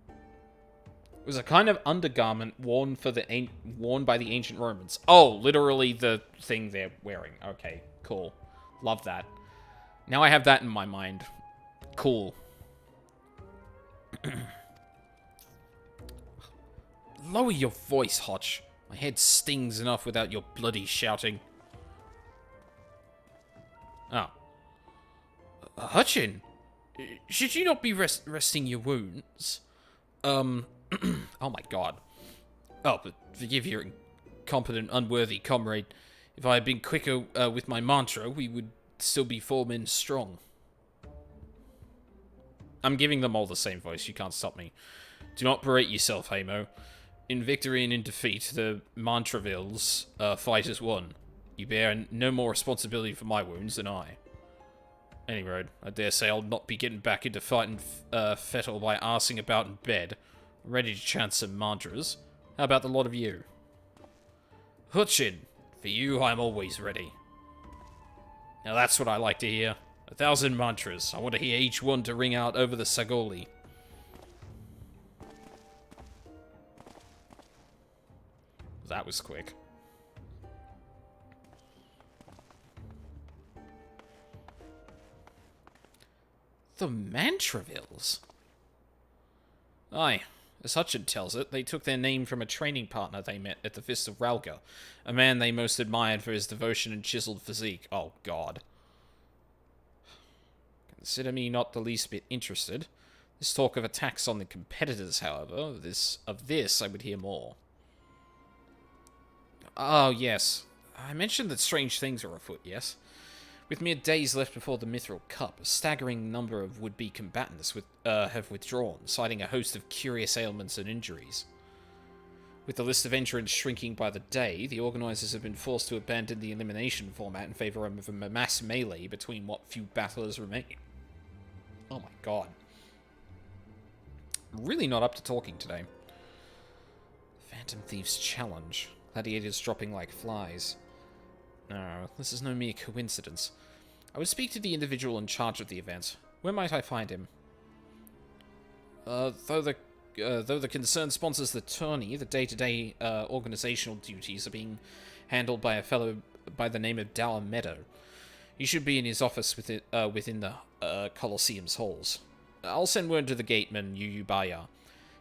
It was a kind of undergarment worn by the ancient Romans. Oh, literally the thing they're wearing. Okay, cool. Love that. Now I have that in my mind. Cool. Lower your voice, Hotch. My head stings enough without your bloody shouting. Oh. Hutchin! Should you not be resting your wounds? Oh my god. Oh, but forgive your incompetent, unworthy comrade. If I had been quicker with my mantra, we would still be 4 men strong. I'm giving them all the same voice, you can't stop me. Do not berate yourself, Hamo. In victory and in defeat, the Mantravilles fight as one. You bear no more responsibility for my wounds than I. Anyway, I dare say I'll not be getting back into fighting Fettel by arsing about in bed, ready to chant some mantras. How about the lot of you? Hutchin, for you I'm always ready. Now that's what I like to hear. 1,000 mantras. I want to hear each one to ring out over the Sagoli. That was quick. The Mantravilles? Aye, as Hutchin tells it, they took their name from a training partner they met at the Fist of Ralga, a man they most admired for his devotion and chiseled physique. Oh, God. Consider me not the least bit interested. This talk of attacks on the competitors, however, of this I would hear more. Oh, yes. I mentioned that strange things are afoot, yes? With mere days left before the Mithril Cup, a staggering number of would-be combatants have withdrawn, citing a host of curious ailments and injuries. With the list of entrants shrinking by the day, the organisers have been forced to abandon the elimination format in favour of a mass melee between what few battlers remain. Oh my god. I'm really not up to talking today. Phantom Thieves Challenge. Gladiators dropping like flies. No, this is no mere coincidence. I would speak to the individual in charge of the event. Where might I find him? Though the concern sponsors the tourney, the day-to-day organizational duties are being handled by a fellow by the name of Dower Meadow. He should be in his office within the Colosseum's halls. I'll send word to the gateman, Yuyubaya.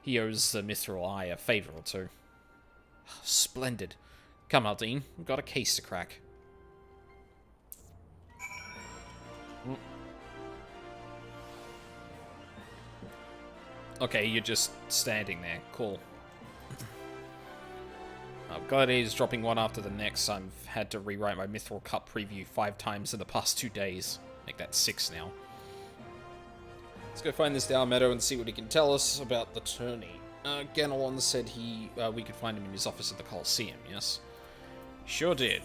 He owes the Mithril Eye a favor or two. Splendid. Come, Aldine. We've got a case to crack. Okay, you're just standing there. Cool. Gladiators dropping one after the next. I've had to rewrite my Mithril Cup preview 5 times in the past 2 days. Make that 6 now. Let's go find this Dow Meadow and see what he can tell us about the tourney. Ganelon said we could find him in his office at the Coliseum, yes? Sure did.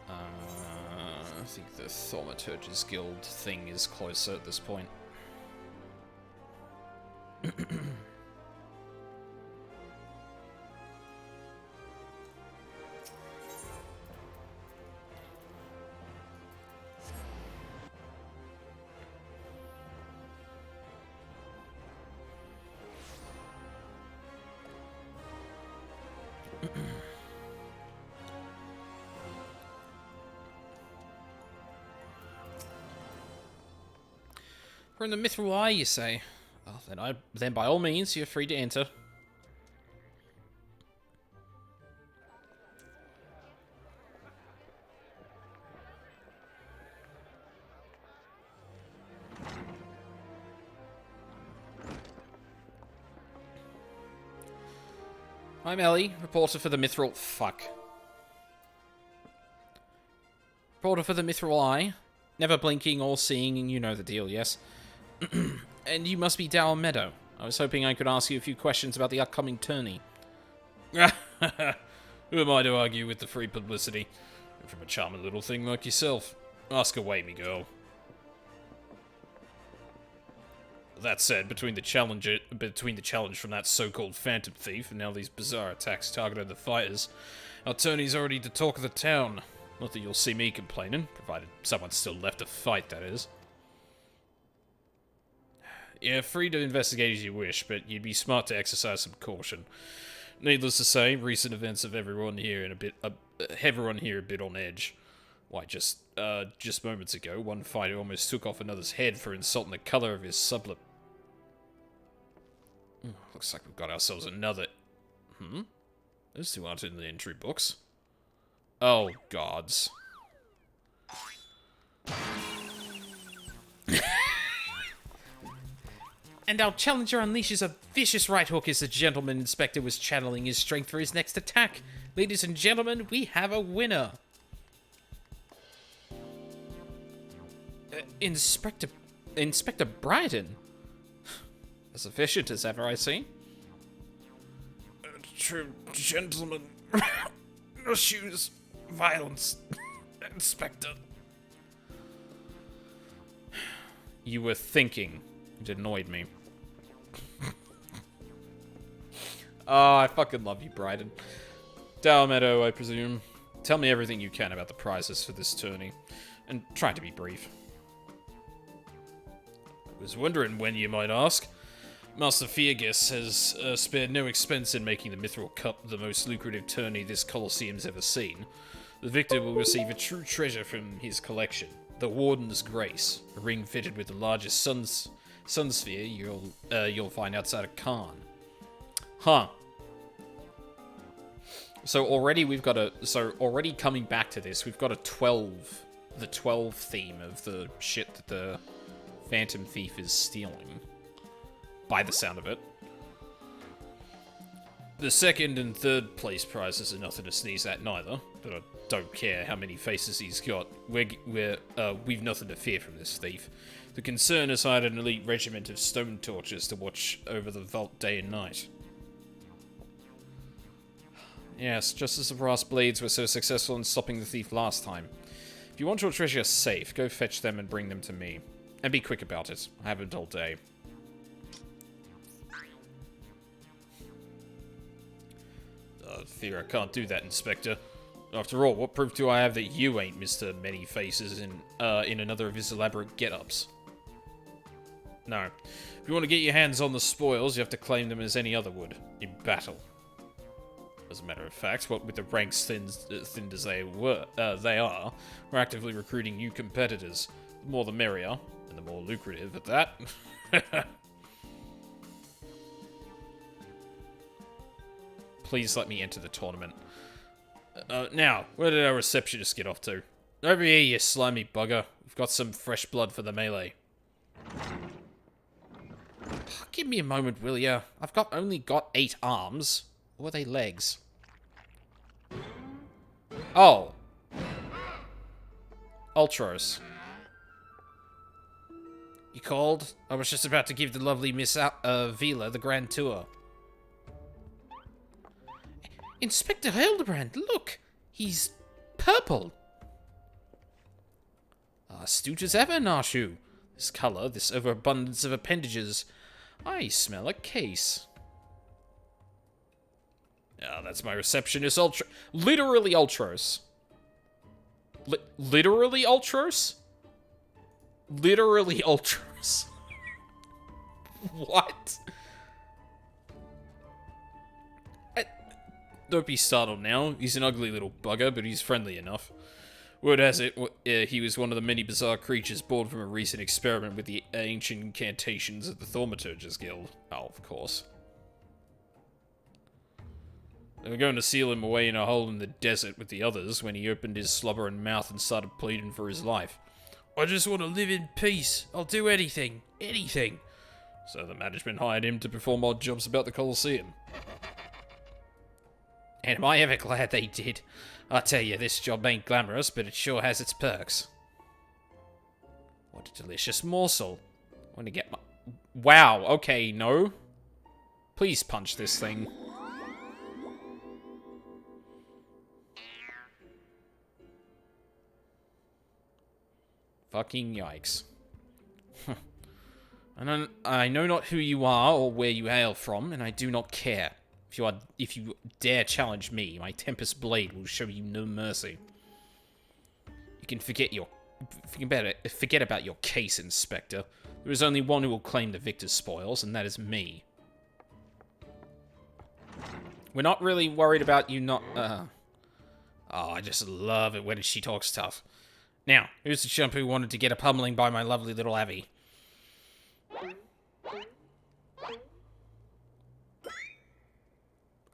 I think the Thaumaturge's Guild thing is closer at this point. We're in the Mithril Eye, you say? Well, then by all means, you're free to enter. I'm Ellie, reporter for the Mithril... Fuck. Reporter for the Mithril Eye. Never blinking or seeing, you know the deal, yes? And you must be Dow Meadow. I was hoping I could ask you a few questions about the upcoming tourney. Who am I to argue with the free publicity? From a charming little thing like yourself. Ask away, me girl. That said, between the challenge from that so-called Phantom Thief and now these bizarre attacks targeting the fighters, our tourney's already the talk of the town. Not that you'll see me complaining, provided someone's still left to fight, that is. Yeah, free to investigate as you wish, but you'd be smart to exercise some caution. Needless to say, recent events have everyone here a bit on edge. Why, just moments ago, one fighter almost took off another's head for insulting the color of his sublet. Looks like we've got ourselves another... Those two aren't in the entry books. Oh, gods. And our challenger unleashes a vicious right hook as the gentleman inspector was channeling his strength for his next attack. Ladies and gentlemen, we have a winner. Inspector Bryden? As efficient as ever, I see. True gentleman. No shoes. Violence. Inspector. You were thinking. It annoyed me. Oh, I fucking love you, Bryden. Dow Meadow, I presume. Tell me everything you can about the prizes for this tourney. And try to be brief. I was wondering when, you might ask. Master Feargus has spared no expense in making the Mithril Cup the most lucrative tourney this Colosseum's ever seen. The victor will receive a true treasure from his collection, the Warden's Grace, a ring fitted with the largest sun sphere you'll find outside of Khan. Huh. So already already coming back to this, we've got the 12 theme of the shit that the Phantom Thief is stealing. By the sound of it. The second and third place prizes are nothing to sneeze at neither, but I don't care how many faces he's got. We've nothing to fear from this thief. The concern has hired an elite regiment of stone torches to watch over the vault day and night. Yes, just as the brass blades were so successful in stopping the thief last time. If you want your treasure safe, go fetch them and bring them to me. And be quick about it. I haven't all day. I fear I can't do that, Inspector. After all, what proof do I have that you ain't Mr. Many Faces in another of his elaborate get-ups? No. If you want to get your hands on the spoils, you have to claim them as any other would, in battle. As a matter of fact, what with the ranks thinned as they are, we're actively recruiting new competitors. The more the merrier, and the more lucrative at that. Please let me enter the tournament. Now, where did our receptionist get off to? Over here, you slimy bugger. We've got some fresh blood for the melee. Give me a moment, will ya? I've only got 8 arms. Or were they legs? Oh. Ultros. You called? I was just about to give the lovely Miss Vila the grand tour. Inspector Hildebrand, look! He's purple! Astute as ever, Narshu. This color, this overabundance of appendages. I smell a case. Ah, that's my receptionist, literally Ultros. Literally Ultros? Literally Ultros. What? Don't be startled now. He's an ugly little bugger, but he's friendly enough. Word has it, he was one of the many bizarre creatures born from a recent experiment with the ancient incantations of the Thaumaturgers Guild. Oh, of course. They were going to seal him away in a hole in the desert with the others when he opened his slobbering mouth and started pleading for his life. I just want to live in peace. I'll do anything. Anything. So the management hired him to perform odd jobs about the Colosseum. And am I ever glad they did. I tell you, this job ain't glamorous, but it sure has its perks. What a delicious morsel. I want to get my... Wow, okay, no. Please punch this thing. Fucking yikes. I know not who you are or where you hail from, and I do not care. If you dare challenge me, my Tempest Blade will show you no mercy. You can forget about your case, Inspector. There is only one who will claim the victor's spoils, and that is me. We're not really worried about you not, Oh, I just love it when she talks tough. Now, who's the chump who wanted to get a pummeling by my lovely little Abby?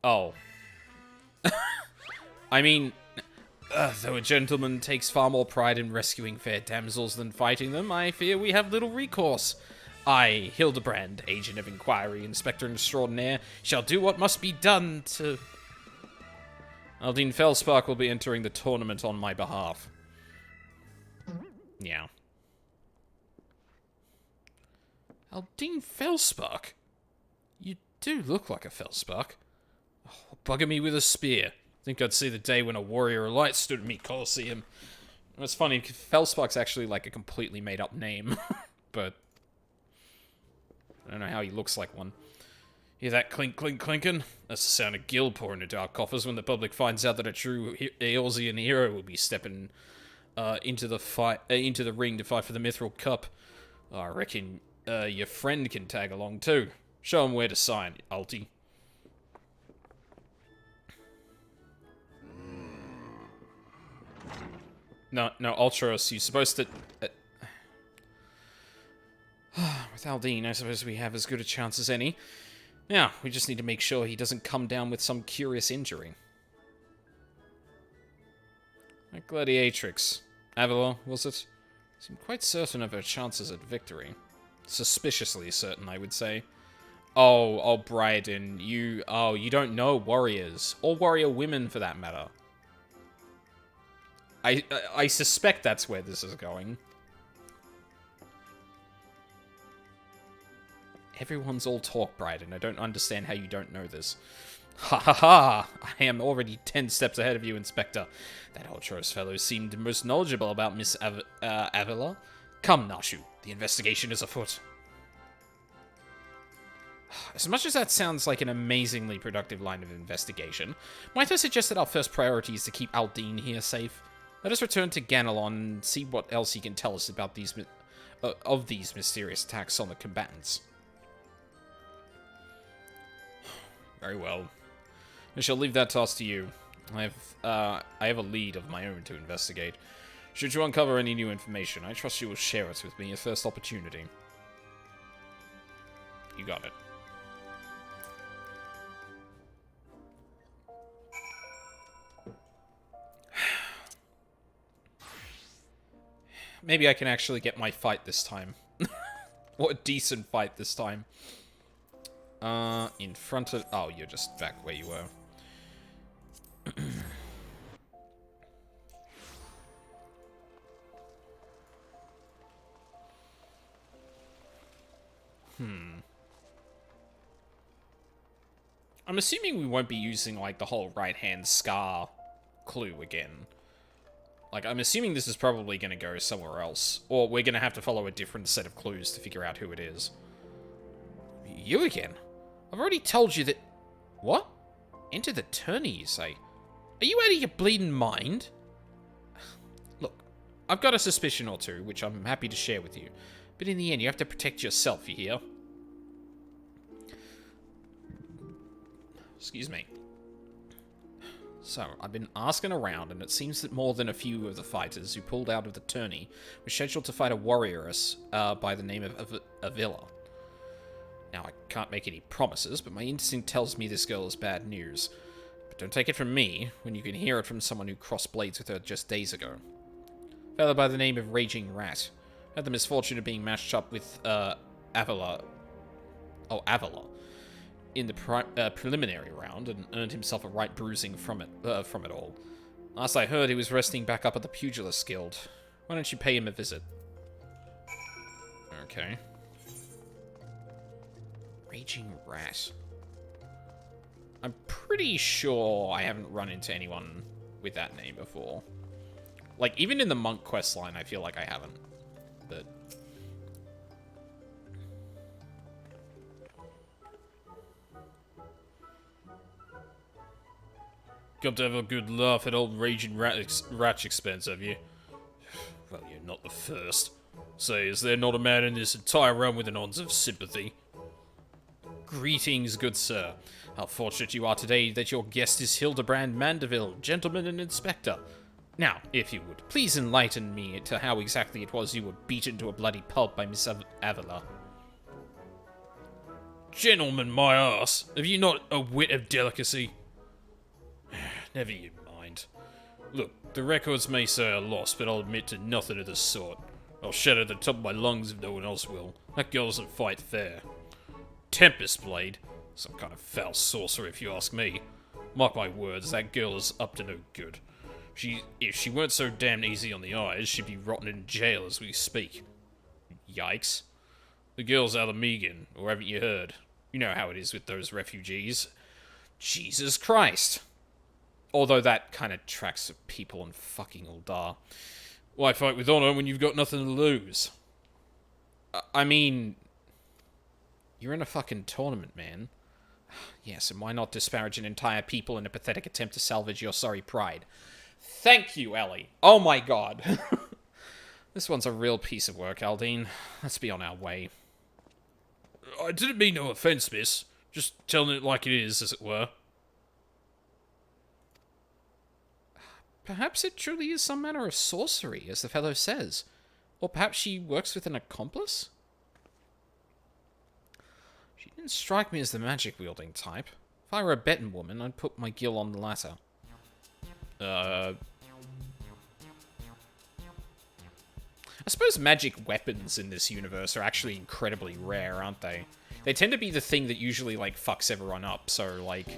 Oh. I mean, though a gentleman takes far more pride in rescuing fair damsels than fighting them, I fear we have little recourse. I, Hildebrand, Agent of Inquiry, Inspector Extraordinaire, shall do what must be done to... Aldine Fellspark will be entering the tournament on my behalf. Yeah. Aldine Fellspark? You do look like a Fellspark. Oh, bugger me with a spear. Think I'd see the day when a warrior of light stood at me Colosseum. It's funny, Fellspark's actually like a completely made-up name. But I don't know how he looks like one. Hear that clink, clink, clinking? That's the sound of gil pouring into our coffers when the public finds out that a true Eorzean hero will be stepping into the ring to fight for the Mithril Cup. I reckon your friend can tag along too. Show him where to sign, Alti. No, Ultros, you're supposed to... with Aldine, I suppose we have as good a chance as any. Now, we just need to make sure he doesn't come down with some curious injury. That gladiatrix. Avila, was it? Seemed quite certain of her chances at victory. Suspiciously certain, I would say. Oh, Bryden, you don't know warriors. Or warrior women, for that matter. I suspect that's where this is going. Everyone's all talk, Bryden. I don't understand how you don't know this. Ha ha ha! I am already 10 steps ahead of you, Inspector. That Ultros fellow seemed most knowledgeable about Miss Avila. Come, Nashu. The investigation is afoot. As much as that sounds like an amazingly productive line of investigation, might I suggest that our first priority is to keep Aldine here safe? Let us return to Ganelon and see what else he can tell us about these mysterious attacks on the combatants. Very well. I shall leave that task to you. I have a lead of my own to investigate. Should you uncover any new information, I trust you will share it with me at first opportunity. You got it. Maybe I can actually get my fight this time. What a decent fight this time. In front of... Oh, you're just back where you were. I'm assuming we won't be using, like, the whole right-hand scar clue again. Like, I'm assuming this is probably going to go somewhere else. Or we're going to have to follow a different set of clues to figure out who it is. You again? I've already told you that... What? Enter the tourney, you say? Are you out of your bleeding mind? Look, I've got a suspicion or two, which I'm happy to share with you. But in the end, you have to protect yourself, you hear? Excuse me. So, I've been asking around, and it seems that more than a few of the fighters who pulled out of the tourney were scheduled to fight a warrioress by the name of Avila. Now, I can't make any promises, but my instinct tells me this girl is bad news. But don't take it from me, when you can hear it from someone who crossed blades with her just days ago. A fellow by the name of Raging Rat had the misfortune of being matched up with Avila. Avila. In the preliminary round, and earned himself a right bruising from it all. Last I heard, he was resting back up at the Pugilist Guild. Why don't you pay him a visit? Okay. Raging Rat. I'm pretty sure I haven't run into anyone with that name before. Like, even in the Monk quest line, I feel like I haven't. But... Come to have a good laugh at old Raging Rat's expense, have you? Well, you're not the first. Say, is there not a man in this entire realm with an ounce of sympathy? Greetings, good sir. How fortunate you are today that your guest is Hildebrand Mandeville, gentleman and inspector. Now, if you would, please enlighten me to how exactly it was you were beaten to a bloody pulp by Miss Avila. Gentlemen, my arse, have you not a whit of delicacy? Never you mind. Look, the records may say I lost, but I'll admit to nothing of the sort. I'll shout at the top of my lungs if no one else will. That girl doesn't fight fair. Tempest Blade? Some kind of foul sorcerer, if you ask me. Mark my words, that girl is up to no good. If she weren't so damn easy on the eyes, she'd be rotting in jail as we speak. Yikes. The girl's Alamegan, or haven't you heard? You know how it is with those refugees. Jesus Christ. Although that kind of tracks people in fucking Uldar. Why fight with honor when you've got nothing to lose? I mean... You're in a fucking tournament, man. Yes, and why not disparage an entire people in a pathetic attempt to salvage your sorry pride? Thank you, Ellie. Oh my god. This one's a real piece of work, Aldine. Let's be on our way. I didn't mean no offense, miss. Just telling it like it is, as it were. Perhaps it truly is some manner of sorcery, as the fellow says. Or perhaps she works with an accomplice? She didn't strike me as the magic-wielding type. If I were a betting woman, I'd put my gill on the latter. I suppose magic weapons in this universe are actually incredibly rare, aren't they? They tend to be the thing that usually, like, fucks everyone up, so, like...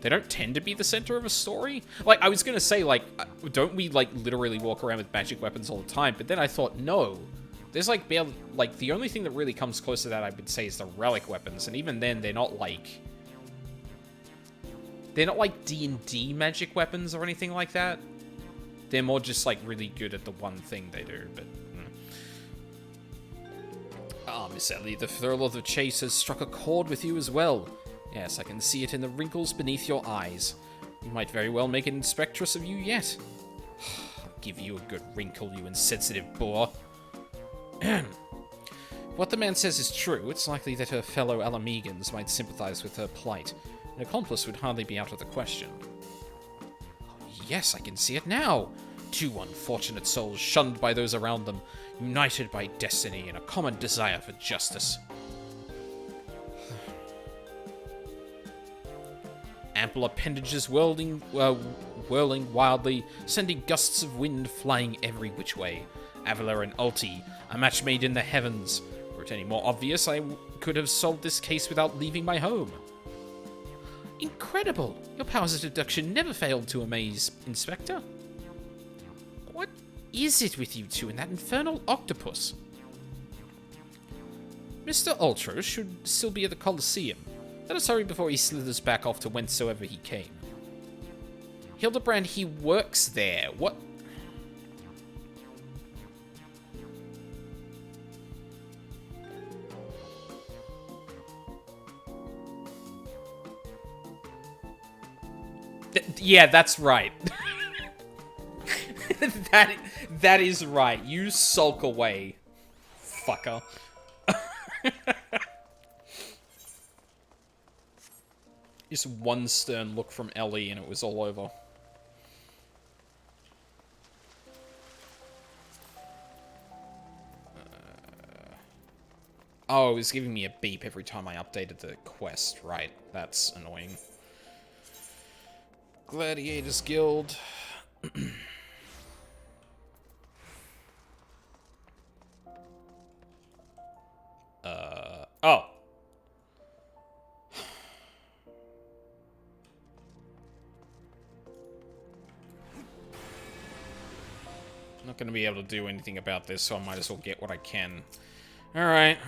They don't tend to be the center of a story. Like, I was gonna say, like, don't we, like, literally walk around with magic weapons all the time? But then I thought, no. There's, like, barely... Like, the only thing that really comes close to that, I would say, is the relic weapons. And even then, they're not, like... They're not, like, D&D magic weapons or anything like that. They're more just, like, really good at the one thing they do, but... Ah, Miss Ellie, the thrill of the chase has struck a chord with you as well. Yes, I can see it in the wrinkles beneath your eyes. You might very well make an inspectress of you yet. I'll give you a good wrinkle, you insensitive boor. What the man says is true. It's likely that her fellow Alamegans might sympathize with her plight. An accomplice would hardly be out of the question. Oh, yes, I can see it now. Two unfortunate souls shunned by those around them, united by destiny and a common desire for justice. Ample appendages whirling wildly, sending gusts of wind flying every which way. Avila and Ulti, a match made in the heavens, were it any more obvious, I could have solved this case without leaving my home. Incredible! Your powers of deduction never failed to amaze, Inspector. What is it with you two and that infernal octopus? Mr. Ultros should still be at the Colosseum. Let us hurry before he slithers back off to whencesoever he came. Hildebrand, he works there. What? Yeah, that's right. that is right. You sulk away, fucker. Just one stern look from Ellie and it was all over. Oh, it was giving me a beep every time I updated the quest. Right, that's annoying. Gladiators Guild. Oh. I'm not going to be able to do anything about this, so I might as well get what I can. Alright.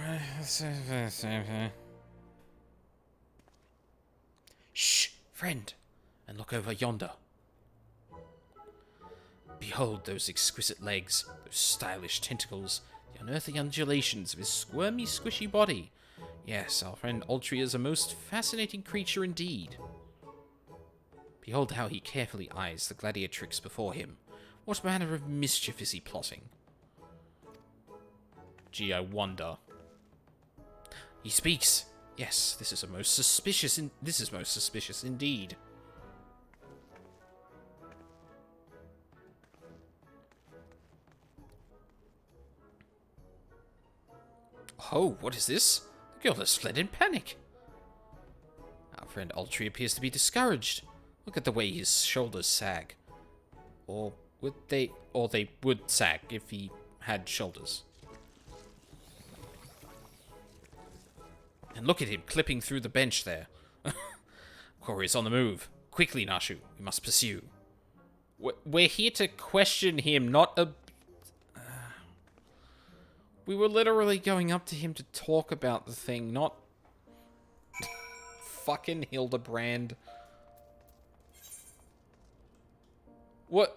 Shh, friend. And look over yonder. Behold those exquisite legs, those stylish tentacles, the unearthly undulations of his squirmy, squishy body. Yes, our friend Ultri is a most fascinating creature indeed. Behold how he carefully eyes the gladiatrix before him. What manner of mischief is he plotting? Gee, I wonder. He speaks. Yes, this is most suspicious indeed. Oh, what is this? The girl has fled in panic. Our friend Ultri appears to be discouraged. Look at the way his shoulders sag. Or they would sag if he had shoulders. And look at him clipping through the bench there. Corey's on the move. Quickly, Nashu. We must pursue. We're here to question him, not we were literally going up to him to talk about the thing, not fucking Hildebrand. What?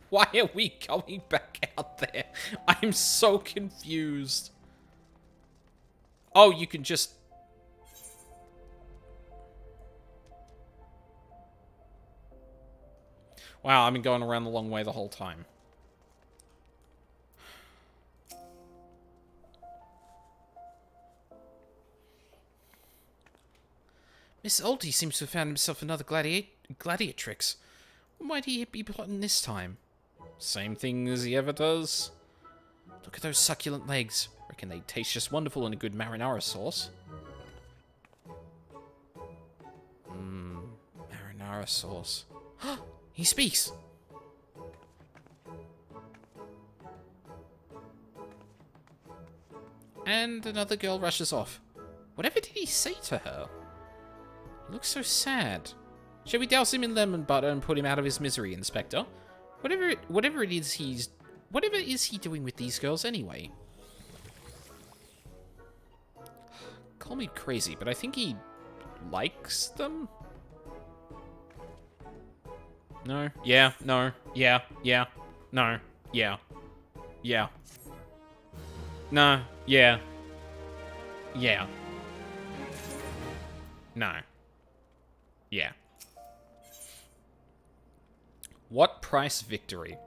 Why are we going back out there? I'm so confused. Oh, you can just... Wow, I've been going around the long way the whole time. Miss Ulti seems to have found himself another gladiatrix. What might he be plotting this time? Same thing as he ever does. Look at those succulent legs. Reckon they taste just wonderful in a good marinara sauce. Marinara sauce. He speaks! And another girl rushes off. Whatever did he say to her? He looks so sad. Shall we douse him in lemon butter and put him out of his misery, Inspector? Whatever it is he doing with these girls anyway? Call me crazy, but I think he likes them? No. Yeah. No. Yeah. Yeah. No. Yeah. Yeah. No. Yeah. Yeah. No. Yeah. What price victory?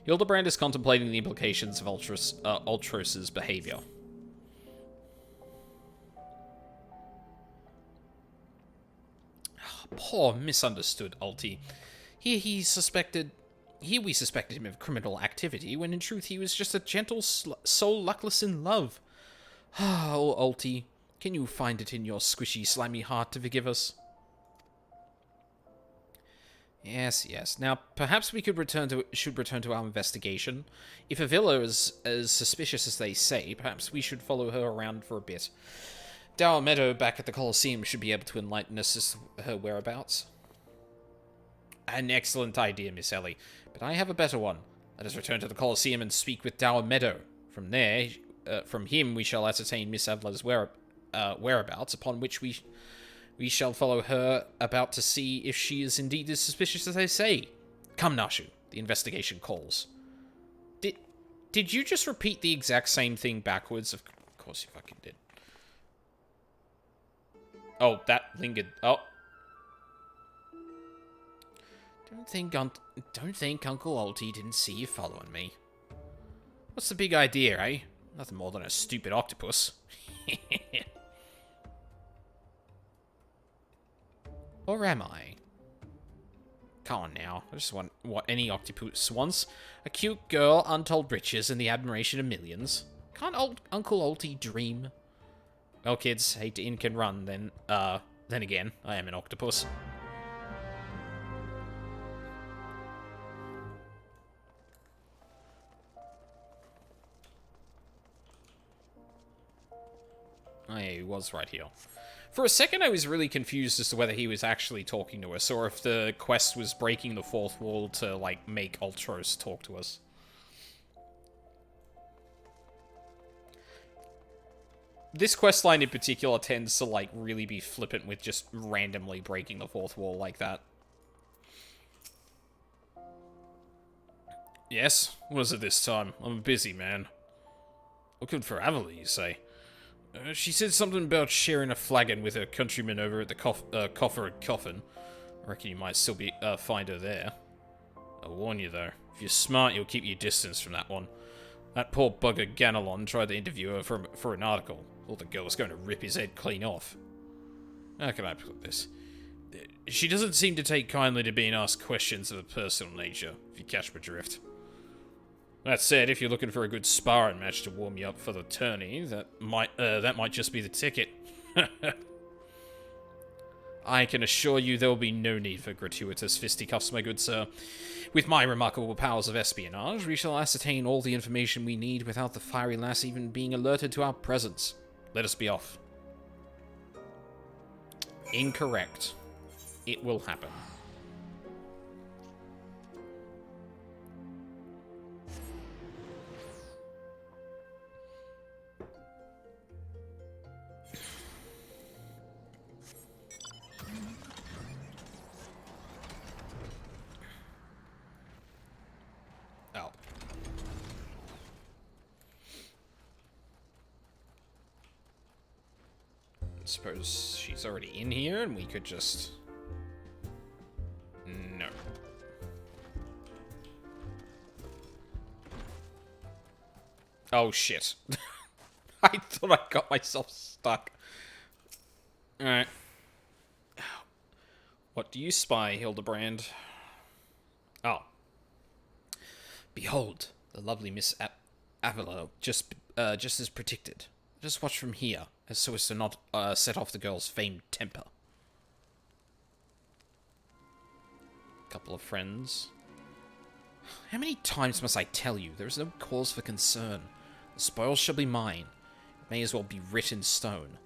Hildebrand is contemplating the implications of Ultros's behavior. Poor misunderstood Ulti. Here we suspected him of criminal activity, when in truth he was just a gentle soul luckless in love. Oh, Ulti, can you find it in your squishy, slimy heart to forgive us? Yes, yes. Now, perhaps we should return to our investigation. If Avila is as suspicious as they say, perhaps we should follow her around for a bit. Dower Meadow back at the Colosseum should be able to enlighten us as to her whereabouts. An excellent idea, Miss Ellie, but I have a better one. Let us return to the Colosseum and speak with Dower Meadow. From there, from him, we shall ascertain Miss Avila's whereabouts, upon which we shall follow her about to see if she is indeed as suspicious as they say. Come, Nashu. The investigation calls. Did you just repeat the exact same thing backwards? Of course you fucking did. Oh, that lingered. Oh. Don't think Uncle Alty didn't see you following me. What's the big idea, eh? Nothing more than a stupid octopus. Or am I? Come on now. I just want what any octopus wants. A cute girl, untold riches, and the admiration of millions. Can't Uncle Alty dream? Well, kids, hate to ink and run, then again, I am an octopus. Oh yeah, he was right here. For a second, I was really confused as to whether he was actually talking to us, or if the quest was breaking the fourth wall to, like, make Ultros talk to us. This questline in particular tends to, like, really be flippant with just randomly breaking the fourth wall like that. Yes? What is it this time? I'm a busy man. Looking for Amelie, you say? She said something about sharing a flagon with her countrymen over at the Coffer and Coffin. I reckon you might still find her there. I'll warn you, though. If you're smart, you'll keep your distance from that one. That poor bugger Ganelon tried to interview her for an article. Thought the girl was going to rip his head clean off. How can I put this? She doesn't seem to take kindly to being asked questions of a personal nature, if you catch my drift. That said, if you're looking for a good sparring match to warm you up for the tourney, that might just be the ticket. I can assure you there will be no need for gratuitous fisticuffs, my good sir. With my remarkable powers of espionage, we shall ascertain all the information we need without the fiery lass even being alerted to our presence. Let us be off. Incorrect. It will happen. Oh. I suppose she's already in here and we could just... No. Oh, shit. I thought I got myself stuck. Alright. What do you spy, Hildebrand? Oh. Behold, the lovely Miss Avila, just as predicted. Just watch from here, so as to not set off the girl's famed temper. Couple of friends. How many times must I tell you? There is no cause for concern. The spoils shall be mine. It may as well be writ in stone.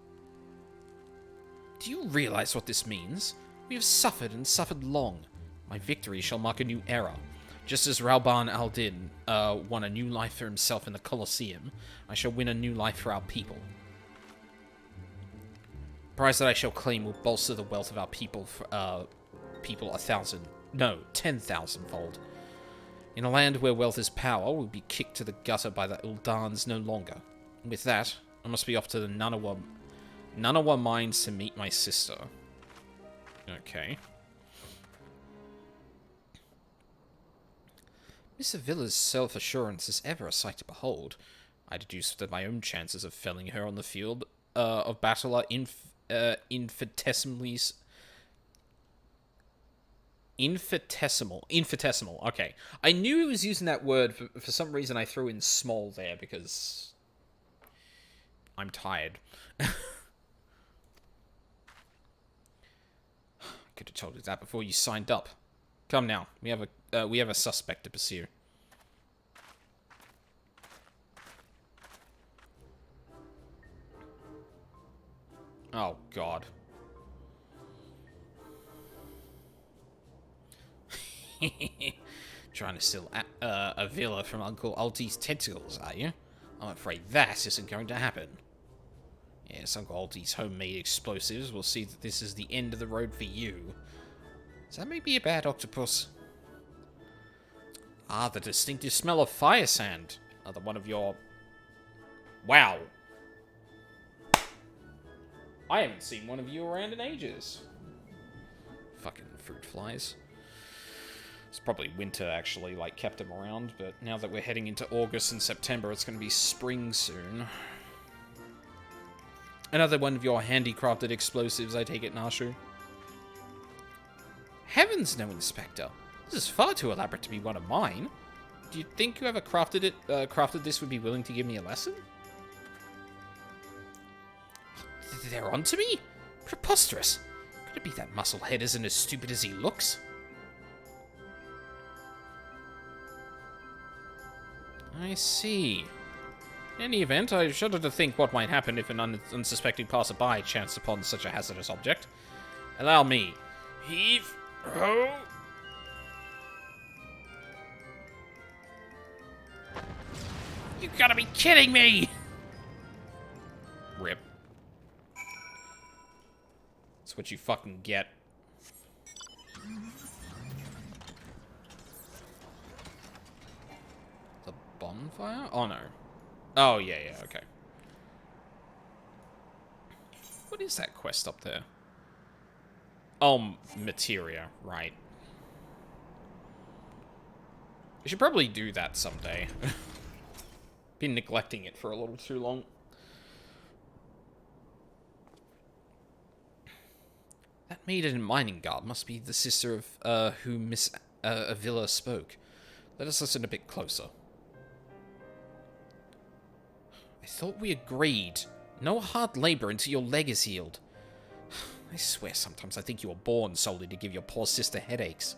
Do you realize what this means? We have suffered and suffered long. My victory shall mark a new era. Just as Rauban al-Din won a new life for himself in the Colosseum, I shall win a new life for our people. The prize that I shall claim will bolster the wealth of our people for, 10,000-fold. In a land where wealth is power, we'll be kicked to the gutter by the Uldans no longer. And with that, I must be off to the Nanawa mines to meet my sister. Okay. Miss Avila's self-assurance is ever a sight to behold. I deduce that my own chances of felling her on the field of battle are infinitesimal. Okay. I knew he was using that word. For some reason, I threw in small there because I'm tired. Could have told you that before you signed up. Come now. We have a suspect to pursue. Oh, God. Trying to steal a villa from Uncle Alty's tentacles, are you? I'm afraid that isn't going to happen. Yes, Uncle Alty's homemade explosives will see that this is the end of the road for you. Does that make me a bad octopus? Ah, the distinctive smell of fire sand. Another one of your... Wow. I haven't seen one of you around in ages. Fucking fruit flies. It's probably winter, actually, like, kept them around, but now that we're heading into August and September, it's going to be spring soon. Another one of your handicrafted explosives, I take it, Nashu? Heavens, no, Inspector. This is far too elaborate to be one of mine. Do you think whoever crafted this would be willing to give me a lesson? They're onto me? Preposterous. Could it be that musclehead isn't as stupid as he looks? I see. In any event, I shudder to think what might happen if an unsuspecting passerby chanced upon such a hazardous object. Allow me. Heave ho! You gotta be kidding me! Rip. That's what you fucking get. The bonfire? Oh no. Oh, yeah, okay. What is that quest up there? Oh, materia, right. I should probably do that someday. Been neglecting it for a little too long. That maiden in mining guard must be the sister of whom Miss Avila spoke. Let us listen a bit closer. I thought we agreed. No hard labor until your leg is healed. I swear sometimes I think you were born solely to give your poor sister headaches.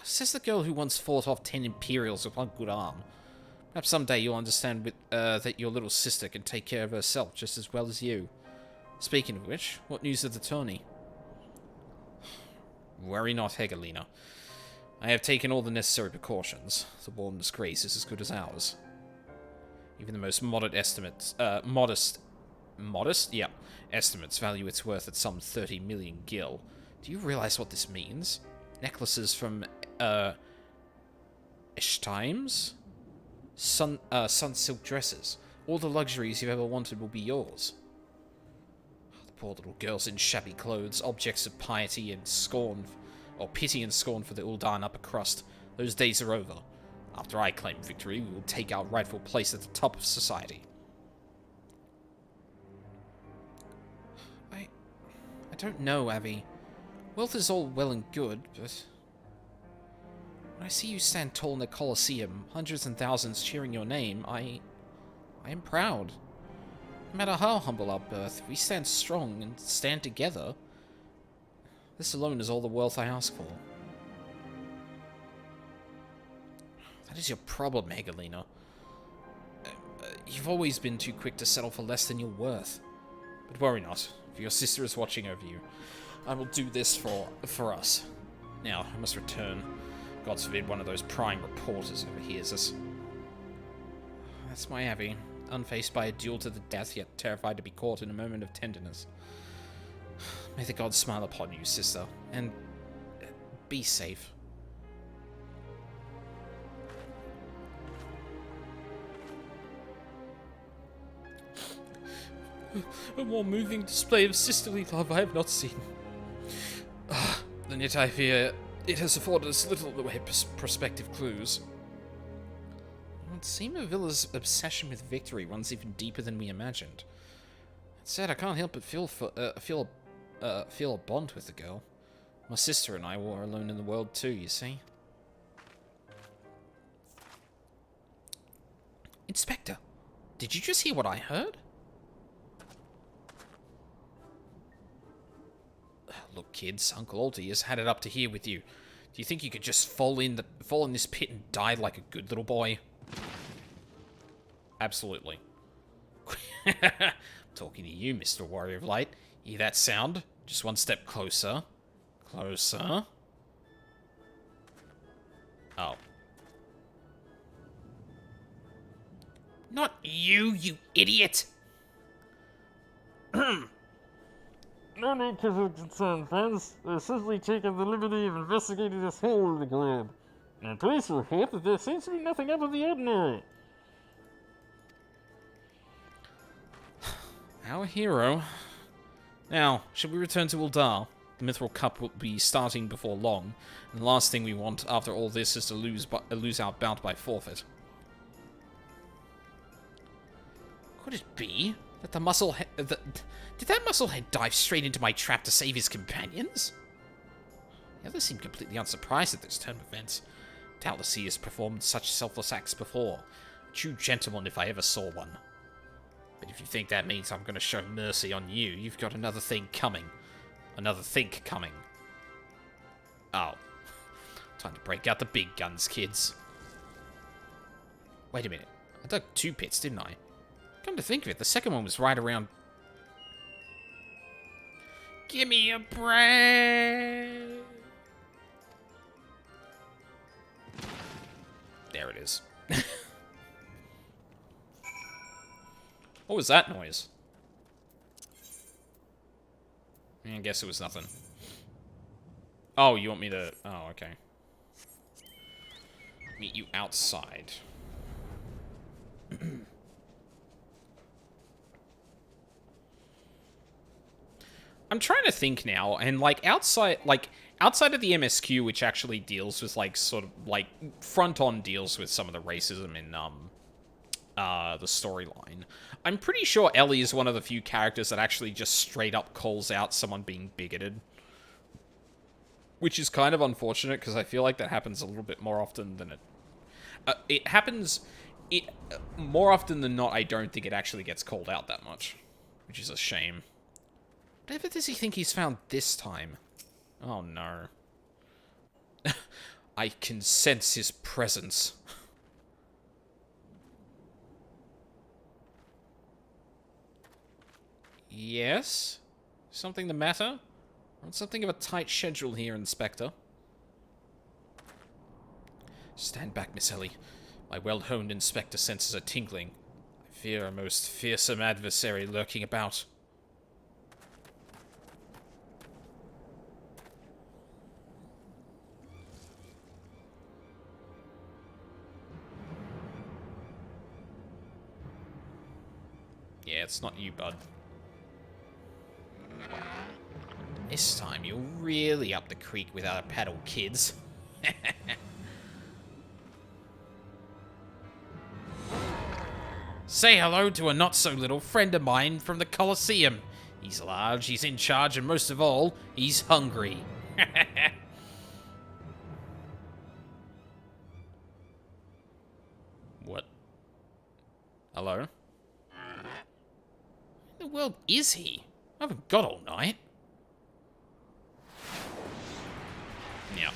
Says the girl who once fought off 10 Imperials with one good arm. Perhaps someday you'll understand that your little sister can take care of herself just as well as you. Speaking of which, what news of the tourney? Worry not, Hegelina. I have taken all the necessary precautions. The Warden's grace is as good as ours. Even the most modest estimates value its worth at some 30 million gil. Do you realize what this means? Necklaces from, Ishtimes? Sun silk dresses. All the luxuries you've ever wanted will be yours. The poor little girls in shabby clothes, objects of piety and scorn, or pity and scorn for the Uldan upper crust. Those days are over. After I claim victory, we will take our rightful place at the top of society. I don't know, Abby. Wealth is all well and good, but... when I see you stand tall in the Colosseum, hundreds and thousands cheering your name, I am proud. No matter how humble our birth, if we stand strong and stand together, this alone is all the wealth I ask for. That is your problem, Hegelina. You've always been too quick to settle for less than you're worth. But worry not, if your sister is watching over you, I will do this for us. Now, I must return. God forbid one of those prying reporters overhears us. That's my Abby, unfazed by a duel to the death, yet terrified to be caught in a moment of tenderness. May the gods smile upon you, sister, and be safe. A more moving display of sisterly love I have not seen. And yet I fear it has afforded us little in the way of prospective clues. It would seem Avila's obsession with victory runs even deeper than we imagined. That said, I can't help but feel a bond with the girl. My sister and I were alone in the world too, you see. Inspector, did you just hear what I heard? Look, kids, Uncle Alty has had it up to here with you. Do you think you could just fall in this pit and die like a good little boy? Absolutely. I'm talking to you, Mr. Warrior of Light. Hear that sound? Just one step closer. Closer. Oh. Not you, you idiot! No need to be concerned, friends. We're simply taking the liberty of investigating this hole in the ground. And police report that there seems to be nothing out of the ordinary. Our hero. Now, should we return to Uldar? The Mithril Cup will be starting before long, and the last thing we want after all this is to lose our bout by forfeit. Could it be that the musclehead... Did that musclehead dive straight into my trap to save his companions? The others seem completely unsurprised at this turn of events. Doubtless he has performed such selfless acts before. A true gentleman if I ever saw one. But if you think that means I'm going to show mercy on you, you've got another thing coming. Another think coming. Oh. Time to break out the big guns, kids. Wait a minute. I dug 2 pits, didn't I? Come to think of it, the second one was right around... Give me a break! There it is. What was that noise? I guess it was nothing. Oh, you want me to... Oh, okay. Meet you outside. I'm trying to think now, and like outside of the MSQ, which actually deals with like sort of like front on deals with some of the racism in the storyline. I'm pretty sure Ellie is one of the few characters that actually just straight up calls out someone being bigoted, which is kind of unfortunate because I feel like that happens a little bit more often than it happens. More often than not, I don't think it actually gets called out that much, which is a shame. Whatever does he think he's found this time? Oh no. I can sense his presence. Yes? Something the matter? On something of a tight schedule here, Inspector. Stand back, Miss Ellie. My well-honed Inspector senses a tingling. I fear a most fearsome adversary lurking about. Yeah, it's not you, bud. This time you're really up the creek without a paddle, kids. Say hello to a not-so-little friend of mine from the Colosseum. He's large, he's in charge, and most of all, he's hungry. What? Hello? Where the world is he? I haven't got all night. Yeah.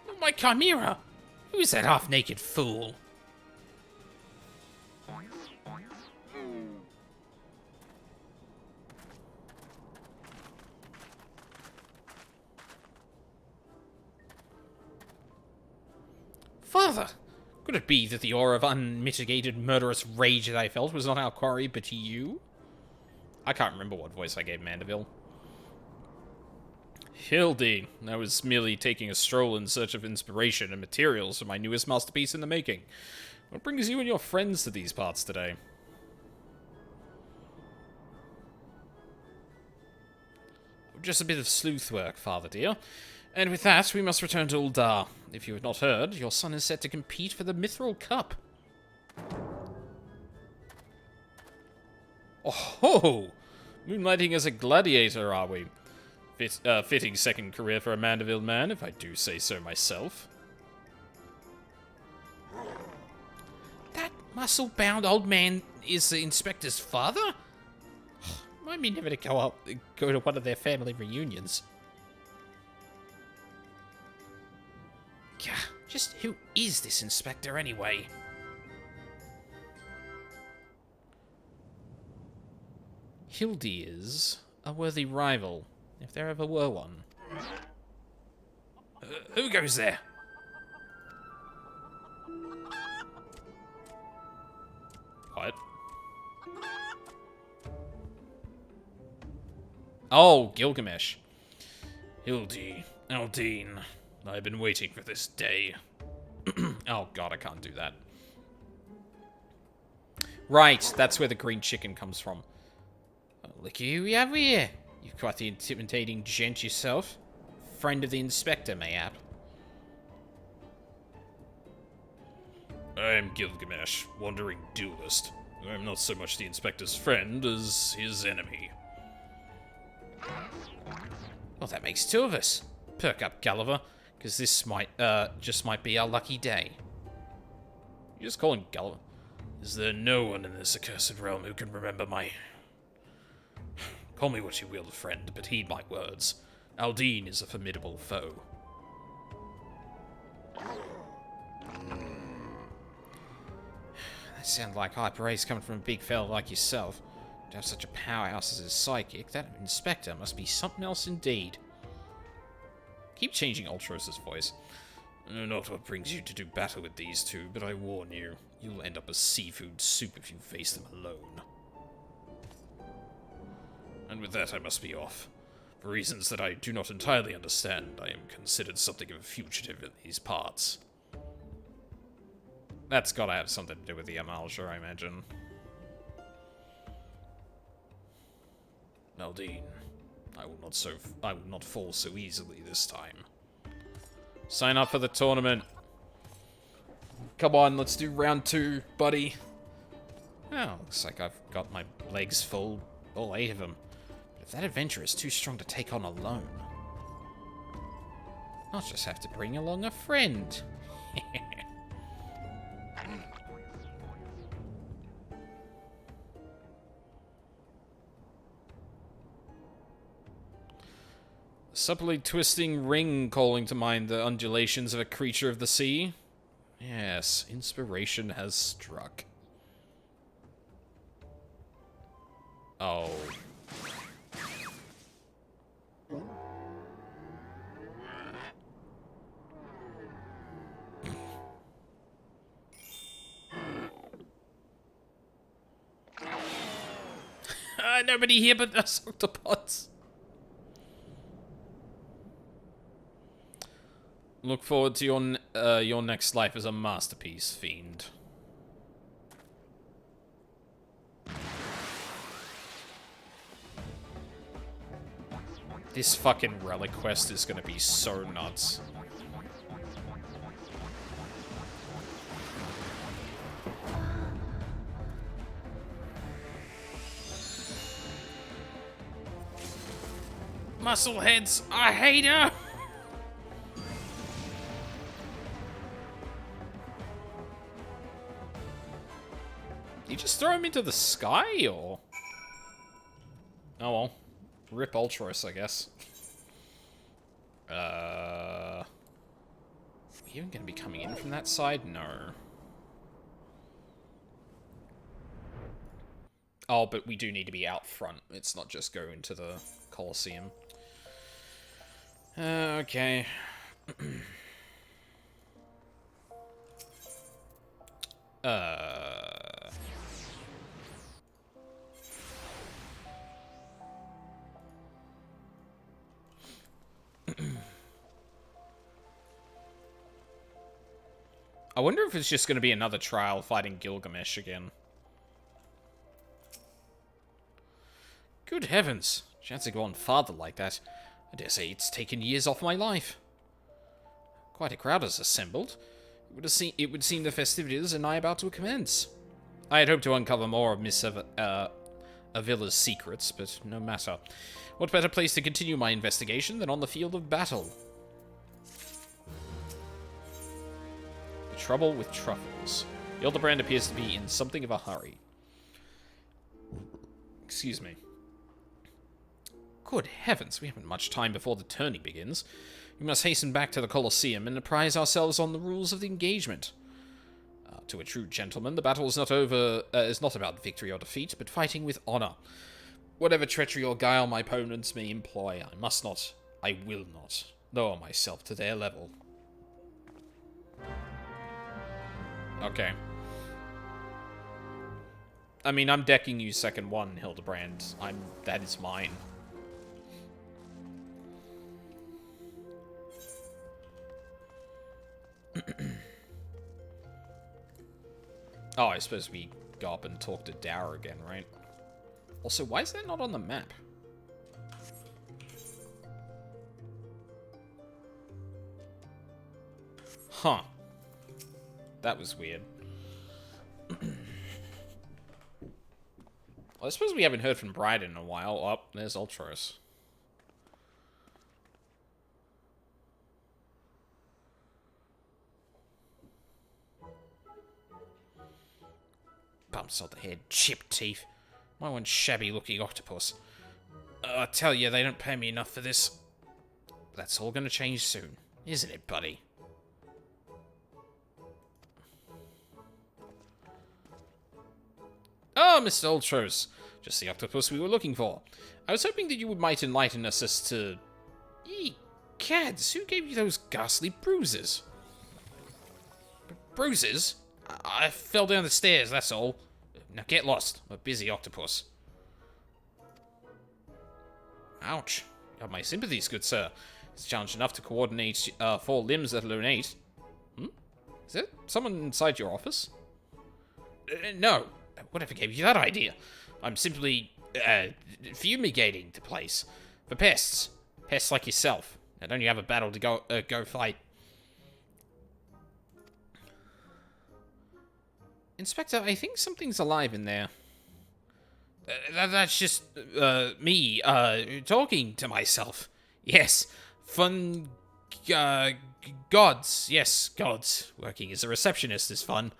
Oh, my chimera! Who is that half-naked fool? Father, could it be that the aura of unmitigated murderous rage that I felt was not our quarry, but you? I can't remember what voice I gave Mandeville. Hildy, I was merely taking a stroll in search of inspiration and materials for my newest masterpiece in the making. What brings you and your friends to these parts today? Just a bit of sleuth work, Father dear. And with that, we must return to Uldar. If you have not heard, your son is set to compete for the Mithril Cup. Oh, moonlighting as a gladiator, are we? Fitting second career for a Mandeville man, if I do say so myself. That muscle-bound old man is the inspector's father? Remind me never to go to one of their family reunions. Gah, just who is this inspector anyway? Hildy is a worthy rival, if there ever were one. Who goes there? What? Oh, Gilgamesh. Hildy, Aldine, I've been waiting for this day. Oh god, I can't do that. Right, that's where the green chicken comes from. Oh, look who we have here. You're quite the intimidating gent yourself. Friend of the inspector, mayhap. I am Gilgamesh, wandering duelist. I am not so much the inspector's friend as his enemy. Well, that makes two of us. Perk up, Gulliver, because this might be our lucky day. You just call him Gulliver. Is there no one in this accursed realm who can remember my... Call me what you will, friend, but heed my words. Aldine is a formidable foe. That sounds like high praise coming from a big fella like yourself. To have such a powerhouse as a psychic, that inspector must be something else indeed. Keep changing Ultros' voice. I know not what brings you to do battle with these two, but I warn you, you'll end up as seafood soup if you face them alone. And with that, I must be off. For reasons that I do not entirely understand, I am considered something of a fugitive in these parts. That's gotta have something to do with the Amalja, I imagine. Aldine, I will not fall so easily this time. Sign up for the tournament. Come on, let's do round 2, buddy. Oh, looks like I've got my legs full, all 8 of them. But if that adventure is too strong to take on alone, I'll just have to bring along a friend. Supplely twisting ring calling to mind the undulations of a creature of the sea. Yes, inspiration has struck. Oh. Nobody here but us octopods. Look forward to your next life as a masterpiece, fiend. This fucking relic quest is gonna be so nuts. Muscleheads, I hate her! You just throw him into the sky, or...? Oh well. Rip Ultros, I guess. Are we even gonna be coming in from that side? No. Oh, but we do need to be out front. It's not just go into the Colosseum. Okay. I wonder if it's just going to be another trial fighting Gilgamesh again. Good heavens. Chance to go on farther like that. I dare say it's taken years off my life. Quite a crowd has assembled. It would seem the festivities are nigh about to commence. I had hoped to uncover more of Miss Avila's secrets, but no matter. What better place to continue my investigation than on the field of battle? The trouble with truffles. Hildebrand appears to be in something of a hurry. Excuse me. Good heavens, we haven't much time before the tourney begins. We must hasten back to the Colosseum and apprise ourselves on the rules of the engagement. To a true gentleman, the battle is not about victory or defeat, but fighting with honor. Whatever treachery or guile my opponents may employ, I will not lower myself to their level. Okay. I mean, I'm decking you second one, Hildebrand. That is mine. Oh, I suppose we go up and talk to Dower again, right? Also, why is that not on the map? Huh. That was weird. Well, I suppose we haven't heard from Bryden in a while. Oh, there's Ultros. Bumps on the head, chipped teeth. My one shabby-looking octopus. I tell you, they don't pay me enough for this. But that's all gonna change soon, isn't it, buddy? Oh, Mr. Ultros. Just the octopus we were looking for. I was hoping that you might enlighten us as to... Cads, who gave you those ghastly bruises? Bruises? I fell down the stairs, that's all. Now get lost. I'm a busy octopus. Ouch. You have my sympathies, good sir. It's challenge enough to coordinate 4 limbs, let alone 8. Is there someone inside your office? No. Whatever gave you that idea? I'm simply fumigating the place. For pests. Pests like yourself. Now don't you have a battle to go fight? Inspector, I think something's alive in there. That's just me talking to myself. Yes, fun gods. Yes, gods. Working as a receptionist is fun.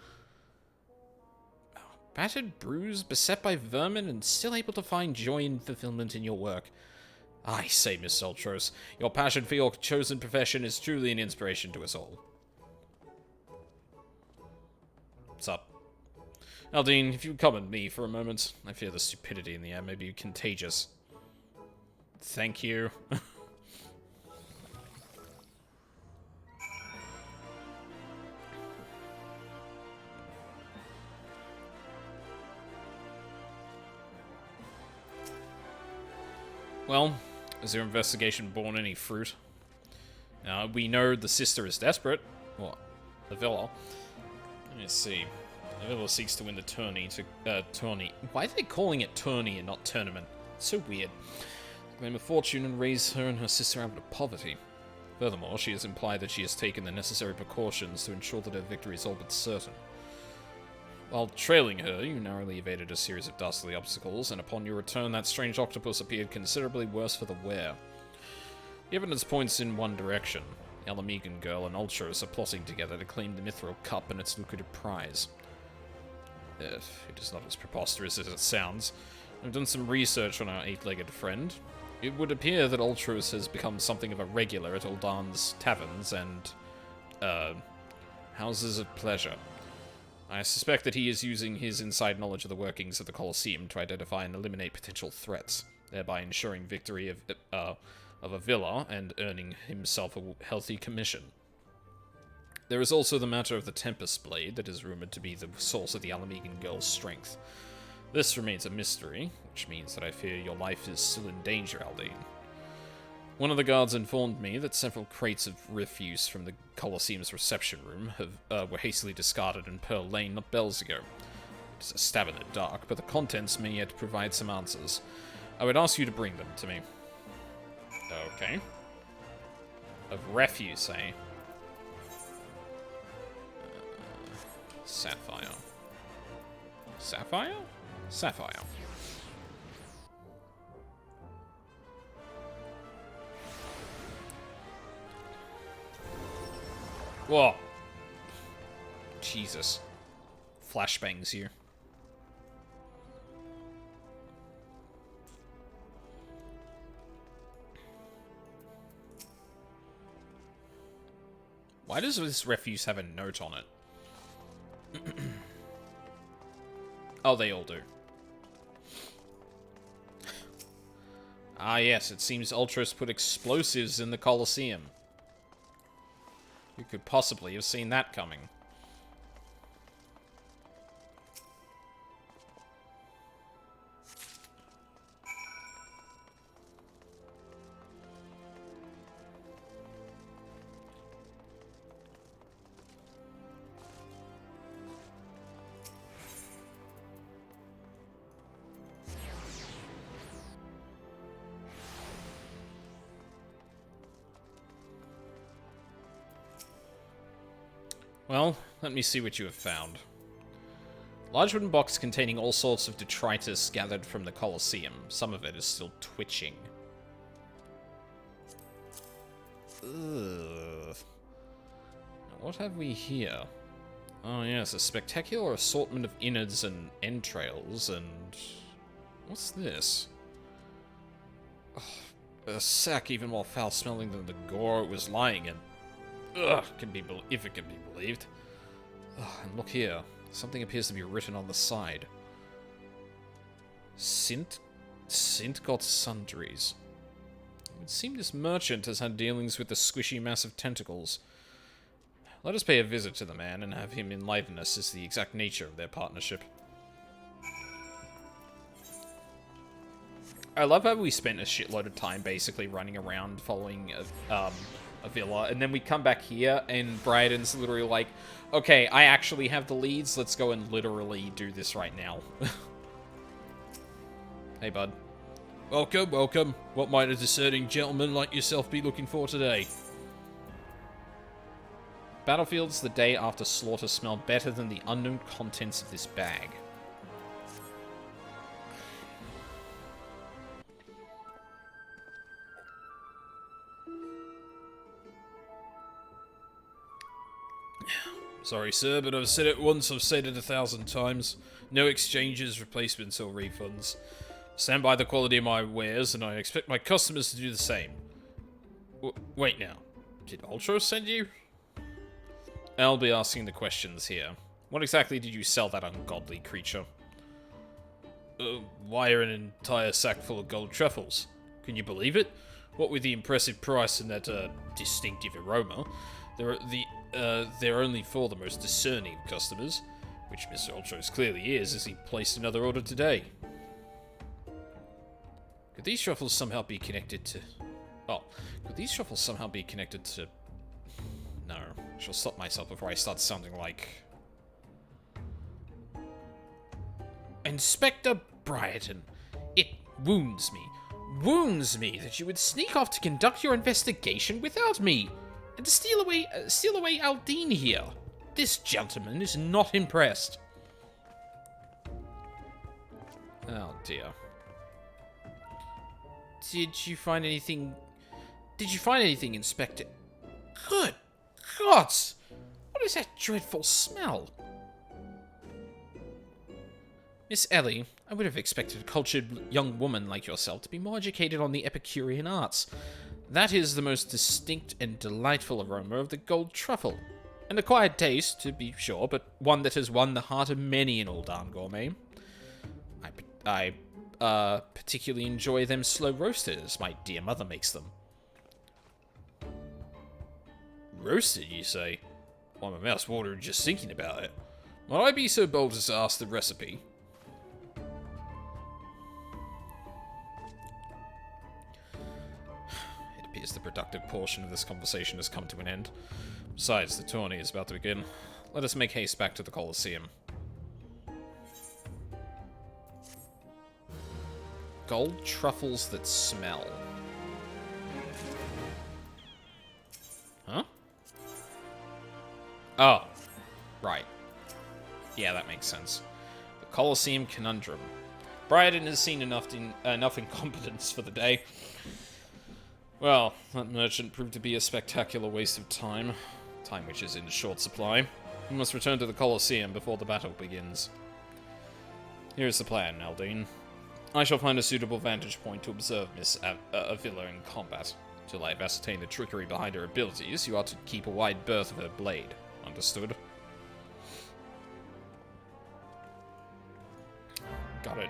Battered, bruised, beset by vermin, and still able to find joy and fulfillment in your work. I say, Miss Ultros, your passion for your chosen profession is truly an inspiration to us all. What's up? Aldine, if you would come with me for a moment. I fear the stupidity in the air may be contagious. Thank you. Well, has your investigation borne any fruit? Now, we know the sister is desperate. Well, Avila. Let's see. Avila seeks to win the tourney tourney. Why are they calling it tourney and not tournament? It's so weird. Claim a fortune and raise her and her sister out of poverty. Furthermore, she has implied that she has taken the necessary precautions to ensure that her victory is all but certain. While trailing her, you narrowly evaded a series of dastardly obstacles, and upon your return, that strange octopus appeared considerably worse for the wear. The evidence points in one direction. The Alamegan girl and Ultros are plotting together to claim the Mithril Cup and its lucrative prize. It is not as preposterous as it sounds. I've done some research on our 8-legged friend. It would appear that Ultros has become something of a regular at Uldan's taverns and, houses of pleasure. I suspect that he is using his inside knowledge of the workings of the Colosseum to identify and eliminate potential threats, thereby ensuring victory of Avila and earning himself a healthy commission. There is also the matter of the Tempest Blade that is rumored to be the source of the Alamegan girl's strength. This remains a mystery, which means that I fear your life is still in danger, Aldine. One of the guards informed me that several crates of refuse from the Colosseum's reception room were hastily discarded in Pearl Lane not bells ago. It is a stab in the dark, but the contents may yet provide some answers. I would ask you to bring them to me. Okay. Of refuse, eh? Sapphire. Sapphire? Sapphire. Whoa. Jesus. Flashbangs here. Why does this refuse have a note on it? Oh, they all do. Ah, yes, it seems Ultros put explosives in the Colosseum. Who could possibly have seen that coming? Well, let me see what you have found. Large wooden box containing all sorts of detritus gathered from the Colosseum. Some of it is still twitching. Ugh. What have we here? Oh yes, a spectacular assortment of innards and entrails, and... what's this? Oh, a sack even more foul-smelling than the gore it was lying in. Ugh, if it can be believed. Ugh, and look here. Something appears to be written on the side. Sint got sundries. It would seem this merchant has had dealings with the squishy mass of tentacles. Let us pay a visit to the man and have him enliven us as the exact nature of their partnership. I love how we spent a shitload of time basically running around following a villa, and then we come back here, and Bryden's literally like, okay, I actually have the leads, let's go and literally do this right now. Hey, bud. Welcome, welcome. What might a discerning gentleman like yourself be looking for today? Battlefields the day after slaughter smell better than the unknown contents of this bag. Sorry, sir, but I've said it once, I've said it 1,000 times. No exchanges, replacements, or refunds. Stand by the quality of my wares, and I expect my customers to do the same. Wait now. Did Ultros send you? I'll be asking the questions here. What exactly did you sell that ungodly creature? Why an entire sack full of gold truffles? Can you believe it? What with the impressive price and that distinctive aroma, they're only for the most discerning of customers, which Mr. Ultros clearly is, as he placed another order today. Could these truffles somehow be connected to... Oh, could these truffles somehow be connected to... No, I shall stop myself before I start sounding like... Inspector Brighton, it wounds me that you would sneak off to conduct your investigation without me, and to steal away Aldine here. This gentleman is not impressed. Oh dear. Did you find anything, Inspector? Good gods! What is that dreadful smell? Miss Ellie, I would have expected a cultured young woman like yourself to be more educated on the Epicurean arts. That is the most distinct and delightful aroma of the gold truffle. An acquired taste, to be sure, but one that has won the heart of many an old darn gourmet. I particularly enjoy them slow roasted, as my dear mother makes them. Roasted, you say? Why, my mouth's watering just thinking about it. Might I be so bold as to ask the recipe? It appears the productive portion of this conversation has come to an end. Besides, the tourney is about to begin. Let us make haste back to the Colosseum. Gold truffles that smell. Huh? Oh. Right. Yeah, that makes sense. The Colosseum Conundrum. Bryden has seen enough incompetence for the day. Well, that merchant proved to be a spectacular waste of time. time which is in short supply. We must return to the Colosseum before the battle begins. Here is the plan, Aldine. I shall find a suitable vantage point to observe Miss Avila in combat. Till I have ascertained the trickery behind her abilities, you are to keep a wide berth of her blade. Understood? Got it.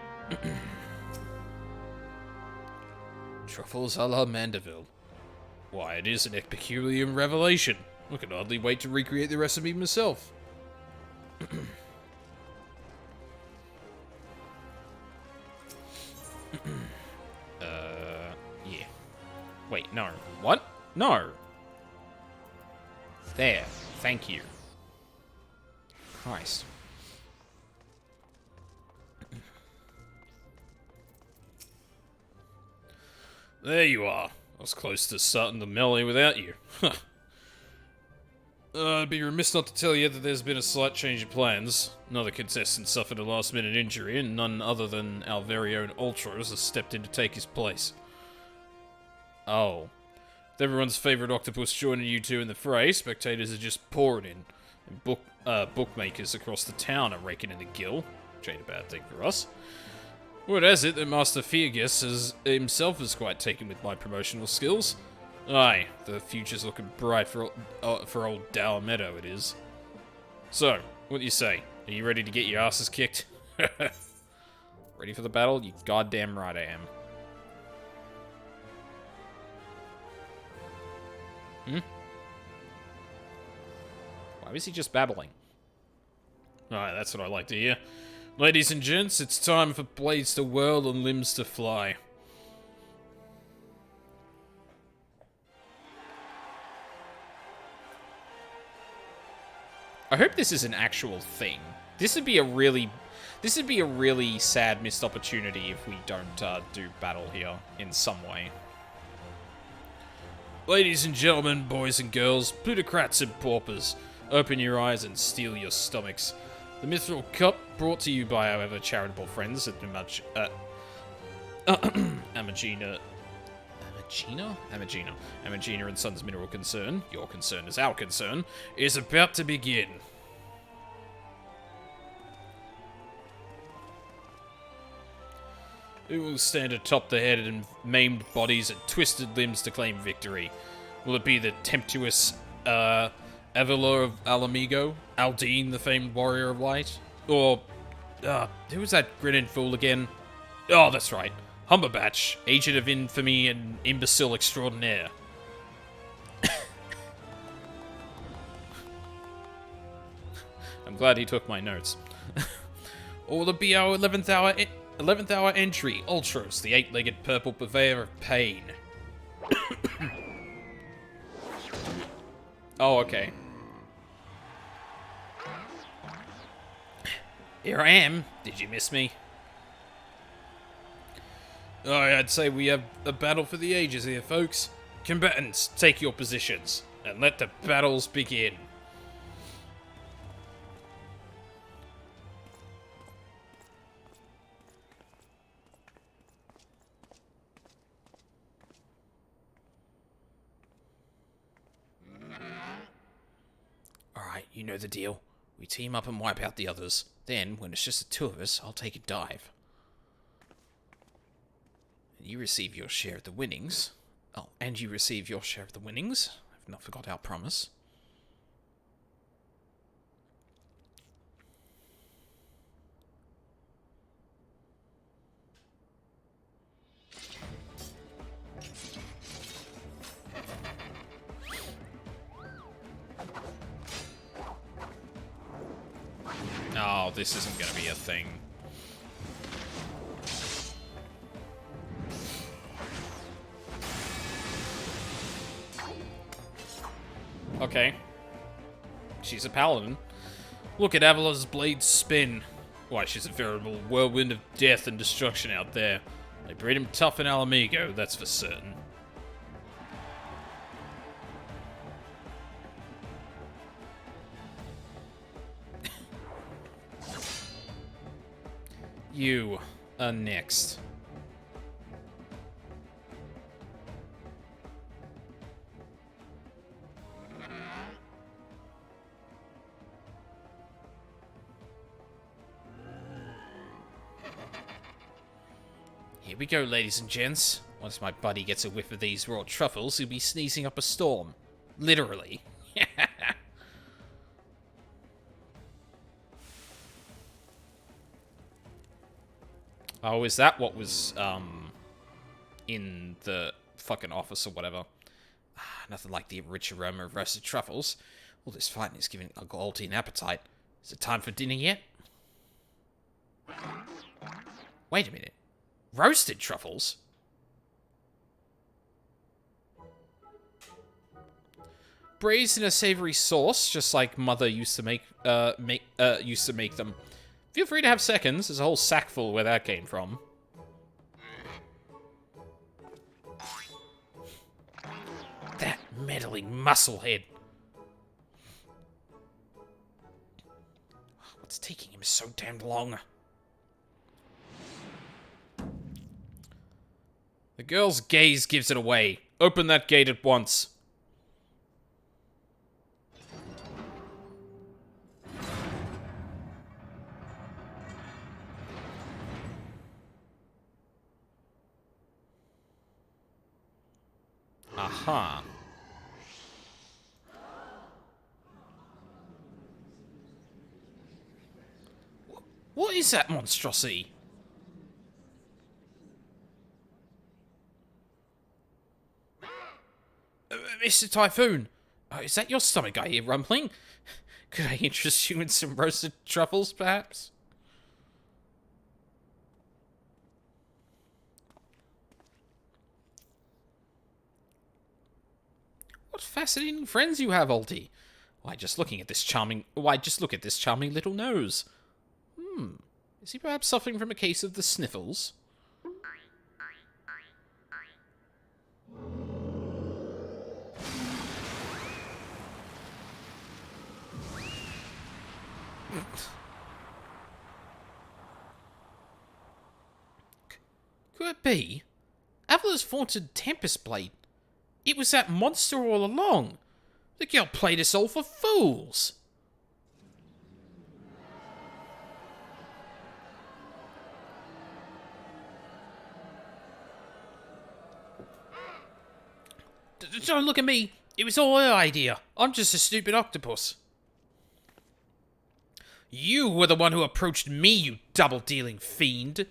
Truffles a la Mandeville. Why, it is an peculiar revelation. I can hardly wait to recreate the recipe myself. Yeah. Wait, no. What? No. There. Thank you. Christ. There you are. I was close to starting the melee without you. I'd be remiss not to tell you that there's been a slight change of plans. Another contestant suffered a last-minute injury, and none other than our very own Ultros has stepped in to take his place. Oh. With everyone's favourite octopus joining you two in the fray, spectators are just pouring in. And bookmakers across the town are raking in the gill, which ain't a bad thing for us. Word has it that Master Feargus himself is quite taken with my promotional skills. Aye, the future's looking bright for old Dower Meadow, it is. So, what do you say? Are you ready to get your asses kicked? Ready for the battle? You goddamn right I am. Why was he just babbling? Alright, that's what I like to hear. Ladies and gents, it's time for blades to whirl and limbs to fly. I hope this is an actual thing. This would be a really sad missed opportunity if we don't do battle here in some way. Ladies and gentlemen, boys and girls, plutocrats and paupers, open your eyes and steel your stomachs. The Mithril Cup, brought to you by our ever charitable friends at Amagina and Sons Mineral Concern, your concern is our concern, is about to begin. Who will stand atop the headed and maimed bodies and twisted limbs to claim victory? Will it be the tempestuous Avila of Alamigo? Aldine, the famed warrior of light? Or, who was that grinning fool again? Oh, that's right. Humberbatch, agent of infamy and imbecile extraordinaire. I'm glad he took my notes. Or will it be our 11th hour entry, Ultros, the 8-legged purple purveyor of pain? Oh, okay. Here I am. Did you miss me? I'd say we have a battle for the ages here, folks. Combatants, take your positions, and let the battles begin. Alright, you know the deal. We team up and wipe out the others. Then, when it's just the two of us, I'll take a dive. You receive your share of the winnings. Oh, and you receive your share of the winnings. I've not forgot our promise. Oh, this isn't going to be a thing. Okay. She's a paladin. Look at Avila's blade spin. Why, she's a veritable whirlwind of death and destruction out there. They breed him tough in Alamigo, that's for certain. You are next. Here we go, ladies and gents. Once my buddy gets a whiff of these raw truffles, he'll be sneezing up a storm. Literally. Oh, is that what was, in the fucking office or whatever? Nothing like the rich aroma of roasted truffles. All this fighting is giving Uncle Alty an appetite. Is it time for dinner yet? Wait a minute. Roasted truffles? Braised in a savory sauce, just like Mother used to make them. Feel free to have seconds. There's a whole sack full where that came from. That meddling musclehead. What's taking him so damn long? The girl's gaze gives it away. Open that gate at once. Aha. What is that monstrosity? Mr. Typhoon, is that your stomach I hear rumbling? Could I interest you in some roasted truffles, perhaps? What fascinating friends you have, Alty. Why, just look at this charming little nose. Is he perhaps suffering from a case of the sniffles? Could it be? Avala's vaunted Tempest Blade. It was that monster all along. The girl played us all for fools. Don't look at me. It was all her idea. I'm just a stupid octopus. You were the one who approached me, you double-dealing fiend.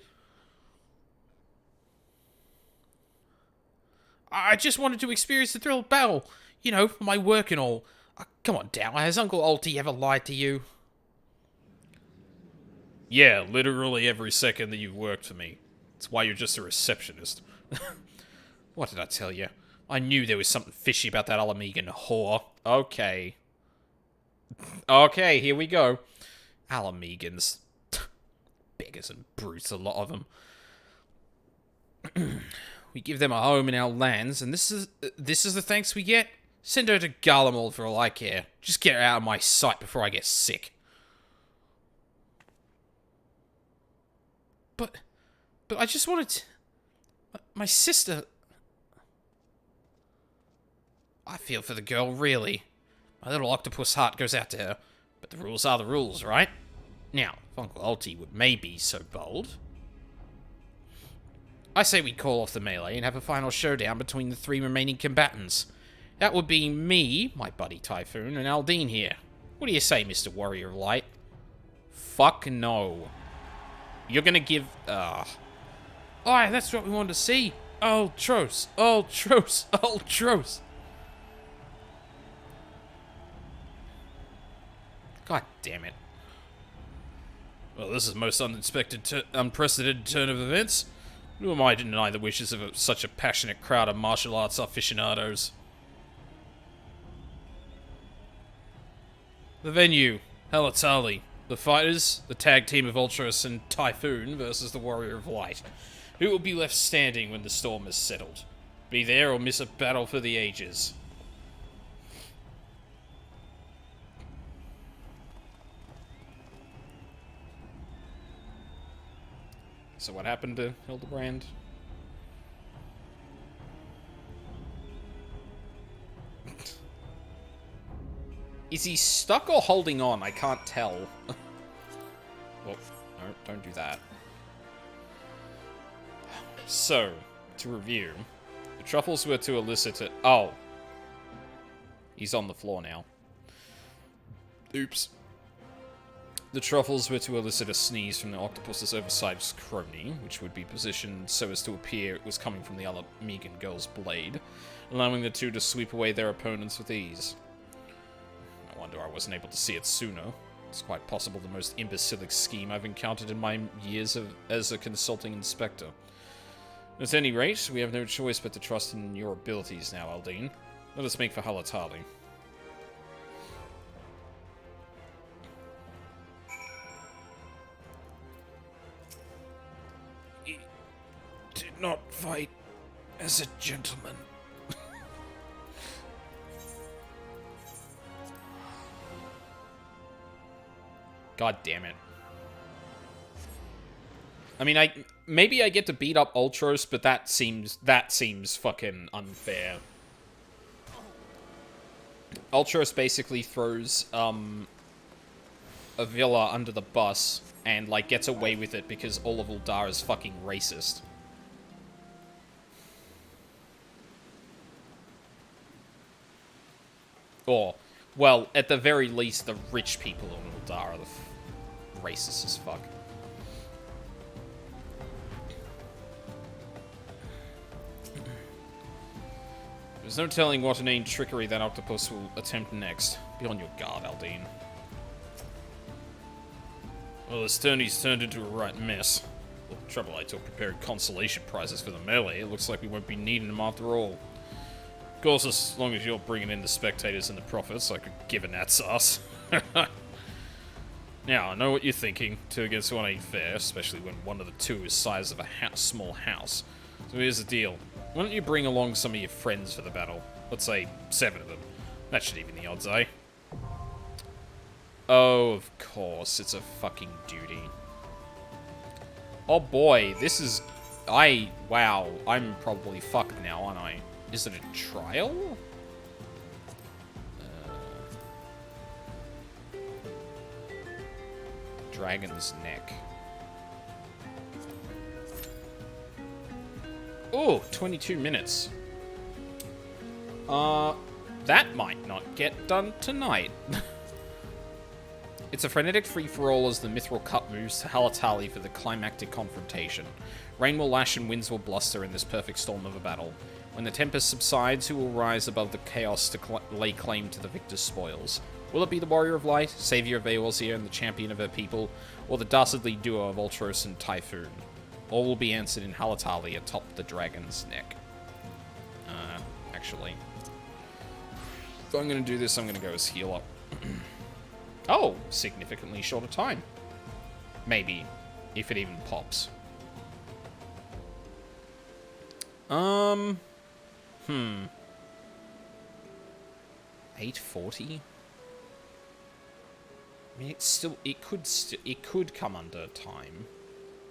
I just wanted to experience the thrill of battle. You know, for my work and all. Come on, Dow. Has Uncle Alty ever lied to you? Yeah, literally every second that you've worked for me. That's why you're just a receptionist. What did I tell you? I knew there was something fishy about that Alamegan whore. Okay. Okay, here we go. Alamegans. Beggars and brutes, a lot of them. We give them a home in our lands, and this is the thanks we get? Send her to Garlemald for all I care. Just get her out of my sight before I get sick. But I just wanted to... My sister... I feel for the girl, really. My little octopus heart goes out to her. But the rules are the rules, right? Now, if Uncle Alty would maybe so bold... I say we call off the melee and have a final showdown between the 3 remaining combatants. That would be me, my buddy Typhoon, and Aldine here. What do you say, Mr. Warrior of Light? Fuck no. You're gonna give... Aye, that's what we wanted to see. Ultros, Ultros, Ultros. God damn it. Well, this is a most unprecedented turn of events. Who am I to deny the wishes of such a passionate crowd of martial arts aficionados? The venue, Halatali. The fighters, the tag team of Ultros and Typhoon versus the Warrior of Light. Who will be left standing when the storm is settled? Be there or miss a battle for the ages. So what happened to Hildebrand? Is he stuck or holding on? I can't tell. Well, no, don't do that. So, to review, the truffles were to elicit it. Oh. He's on the floor now. Oops. The truffles were to elicit a sneeze from the octopus's oversized crony, which would be positioned so as to appear it was coming from the other Megan girl's blade, allowing the two to sweep away their opponents with ease. No wonder I wasn't able to see it sooner. It's quite possible the most imbecilic scheme I've encountered in my years as a consulting inspector. At any rate, we have no choice but to trust in your abilities now, Aldine. Let us make for Halatali. He did not fight as a gentleman. God damn it. I mean, maybe I get to beat up Ultros, but that seems fucking unfair. Ultros basically throws Avila under the bus and like gets away with it because all of Uldar is fucking racist. Or, well, at the very least, the rich people of Uldar are the racist as fuck. There's no telling what inane trickery that octopus will attempt next. Be on your guard, Aldine. Well, this tourney's turned into a right mess. Well, the trouble I took prepared consolation prizes for the melee. It looks like we won't be needing them after all. Of course, as long as you're bringing in the spectators and the profits, I could give a gnat's ass. Now, I know what you're thinking. 2 against 1 ain't fair, especially when one of the two is the size of a small house. So here's the deal. Why don't you bring along some of your friends for the battle? Let's say 7 of them. That should even the odds, eh? Oh, of course. It's a fucking duty. Oh boy, this is... Wow, I'm probably fucked now, aren't I? Is it a trial? Dragon's Neck. Oh, 22 minutes. That might not get done tonight. It's a frenetic free-for-all as the Mithril Cup moves to Halatali for the climactic confrontation. Rain will lash and winds will bluster in this perfect storm of a battle. When the tempest subsides, who will rise above the chaos to lay claim to the victor's spoils? Will it be the Warrior of Light, Savior of Eorzea and the Champion of her people, or the dastardly duo of Ultros and Typhoon? All will be answered in Halatali atop the Dragon's Neck. Actually. If I'm going to do this, I'm going to go as heal up. Oh, significantly shorter time. Maybe, if it even pops. 840? I mean, it could come under time.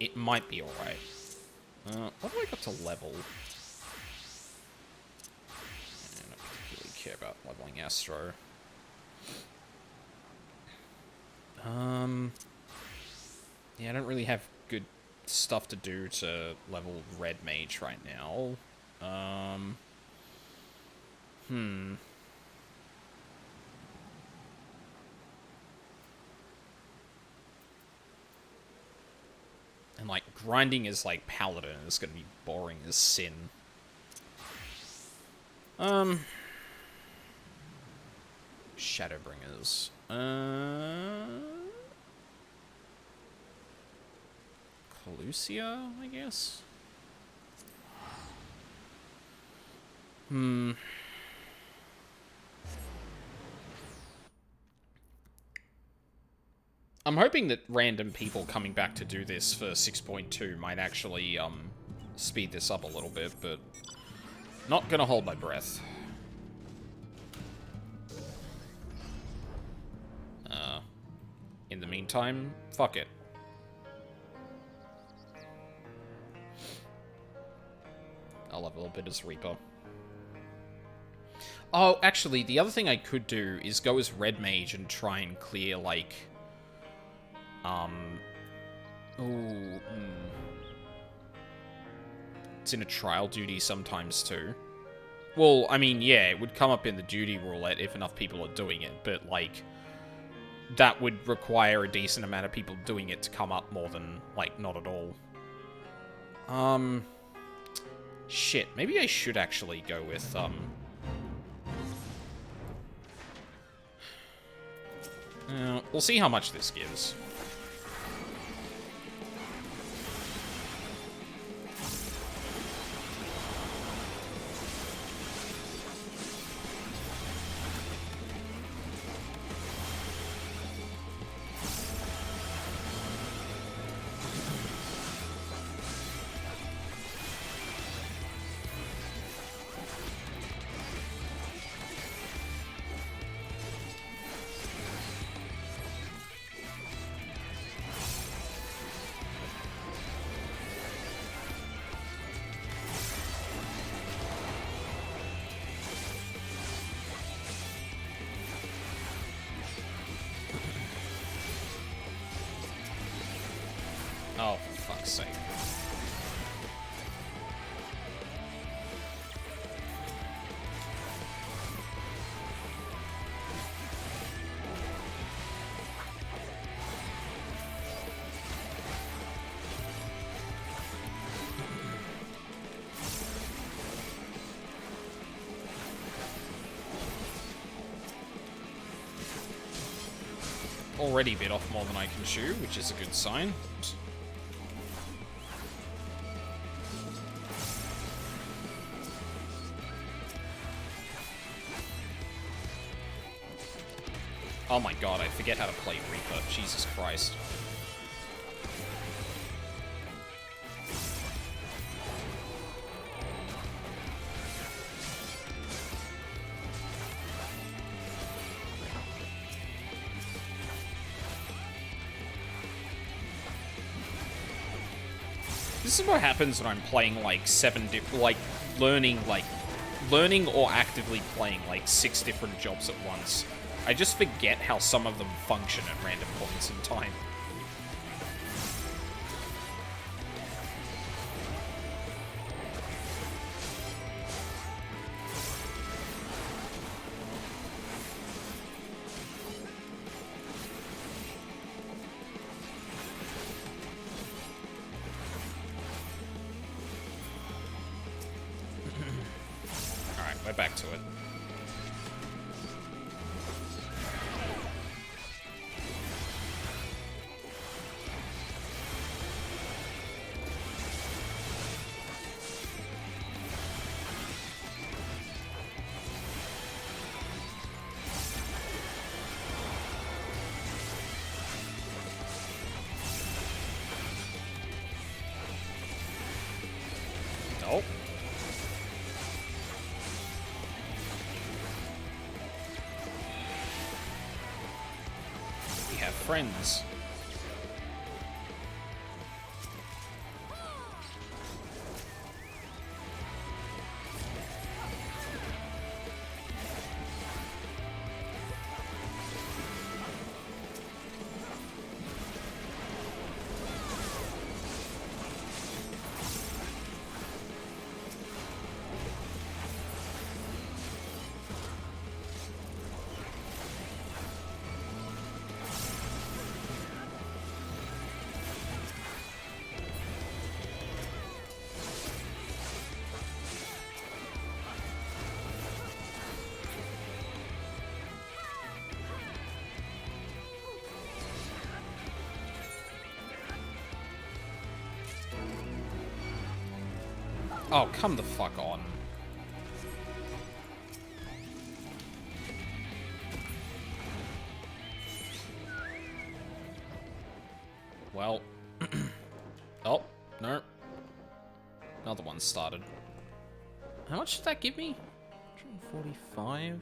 It might be alright. What do I got to level? I don't particularly care about leveling Astro. Yeah, I don't really have good stuff to do to level Red Mage right now. And, like, grinding is like Paladin is gonna be boring as sin. Shadowbringers. Calusia, I guess? I'm hoping that random people coming back to do this for 6.2 might actually, speed this up a little bit, but not gonna hold my breath. In the meantime, fuck it. I'll level a bit as Reaper. Oh, actually, the other thing I could do is go as Red Mage and try and clear, like... it's in a trial duty sometimes too. Well, I mean, yeah, it would come up in the duty roulette if enough people are doing it, but, like, that would require a decent amount of people doing it to come up more than, like, not at all. Shit, maybe I should actually go with, we'll see how much this gives. Oh, for fuck's sake. Already bit off more than I can chew, which is a good sign. Oh my god, I forget how to play Reaper. Jesus Christ. This is what happens when I'm playing like learning or actively playing like 6 different jobs at once. I just forget how some of them function at random points in time. Alright, we're back to it. Nope. We have friends. Oh, come the fuck on. Well. Oh, no. Another one started. How much did that give me? 145?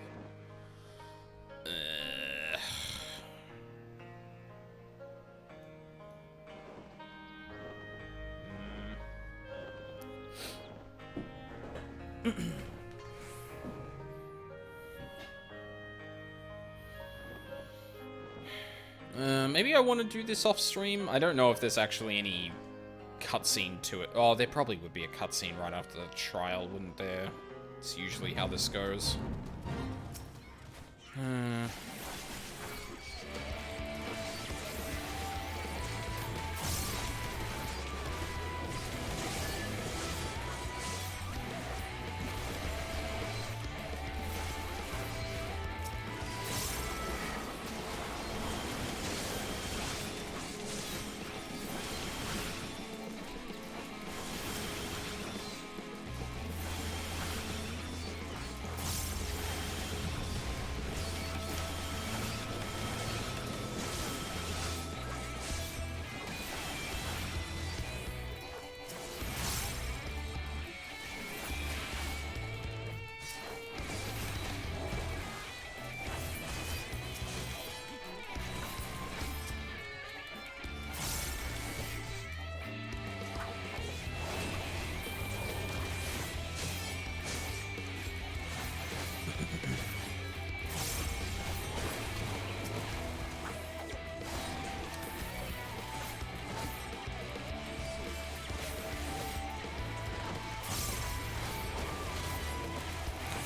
Maybe I want to do this off stream. I don't know if there's actually any cutscene to it. Oh, there probably would be a cutscene right after the trial, wouldn't there? It's usually how this goes.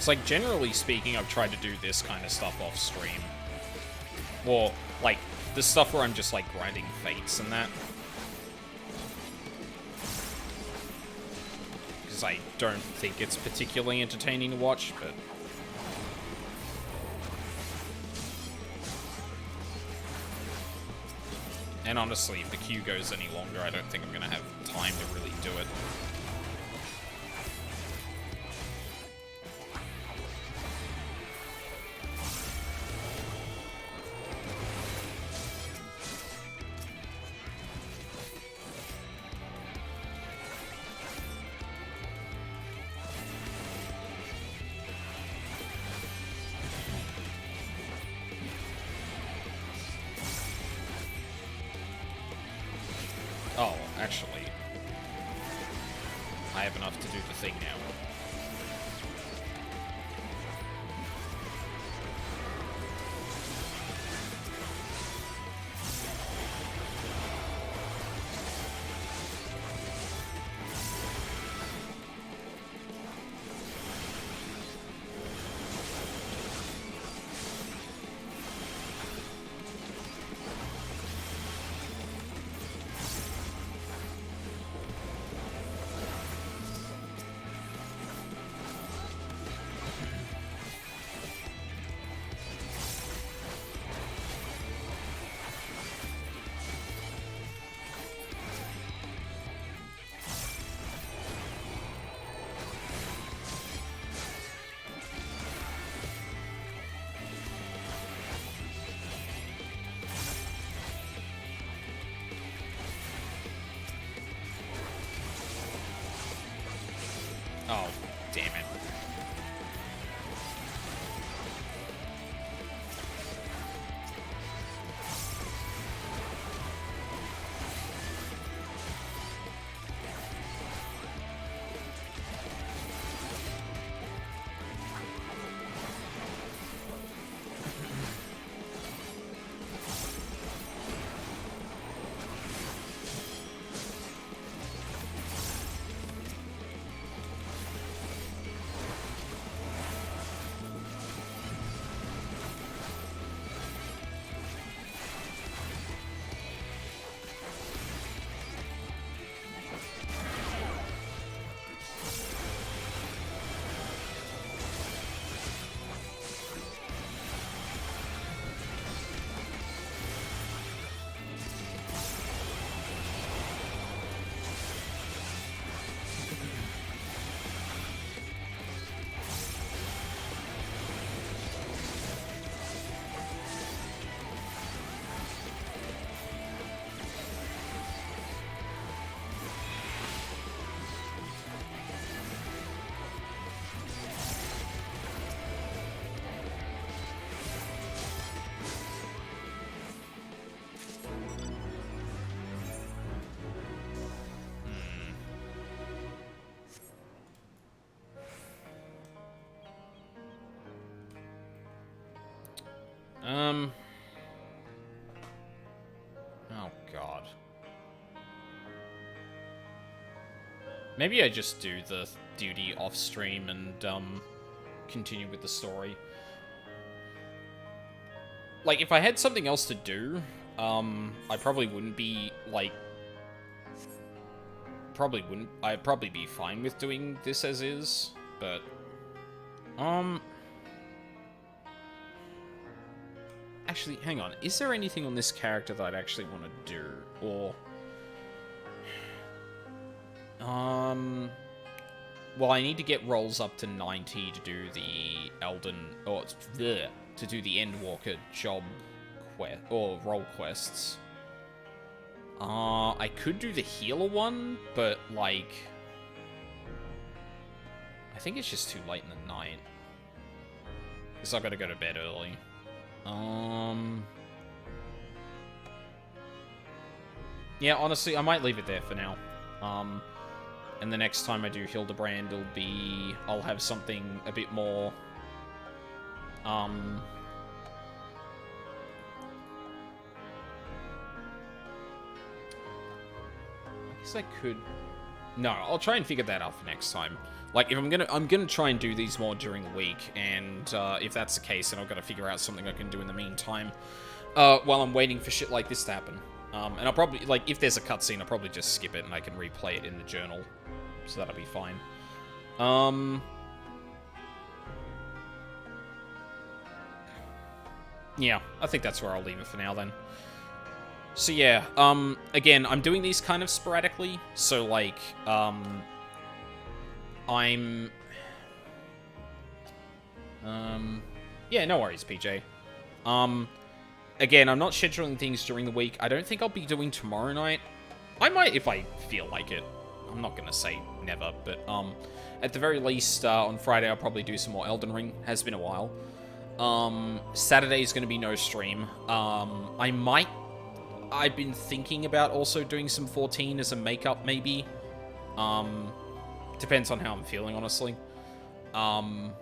It's like, generally speaking, I've tried to do this kind of stuff off stream. Or, like, the stuff where I'm just, like, grinding fates and that. Because I don't think it's particularly entertaining to watch, but... And honestly, if the queue goes any longer, I don't think I'm going to have time to really do it. Oh, actually, I have enough to do the thing now. Oh, damn it. Oh, God. Maybe I just do the duty off stream and continue with the story. Like, if I had something else to do, I probably wouldn't be, like... I'd probably be fine with doing this as is, but... Actually, hang on. Is there anything on this character that I'd actually want to do? Or... Well, I need to get rolls up to 90 to do the Elden... Or, bleh, to do the Endwalker job quest... Or role quests. I could do the healer one, but, like... I think it's just too late in the night. Because I've got to go to bed early. Yeah, honestly, I might leave it there for now. And the next time I do Hildebrand, I'll have something a bit more, I guess I could, no, I'll try and figure that out for next time. Like, if I'm gonna try and do these more during the week, and, if that's the case, then I've got to figure out something I can do in the meantime, while I'm waiting for shit like this to happen. And I'll probably, like, if there's a cutscene, I'll probably just skip it and I can replay it in the journal. So that'll be fine. Yeah, I think that's where I'll leave it for now then. So yeah, again, I'm doing these kind of sporadically, so like, yeah, no worries, PJ. Again, I'm not scheduling things during the week. I don't think I'll be doing tomorrow night. I might if I feel like it. I'm not gonna say never, but, at the very least, on Friday I'll probably do some more Elden Ring. Has been a while. Saturday's gonna be no stream. I've been thinking about also doing some 14 as a makeup, maybe. Depends on how I'm feeling, honestly. And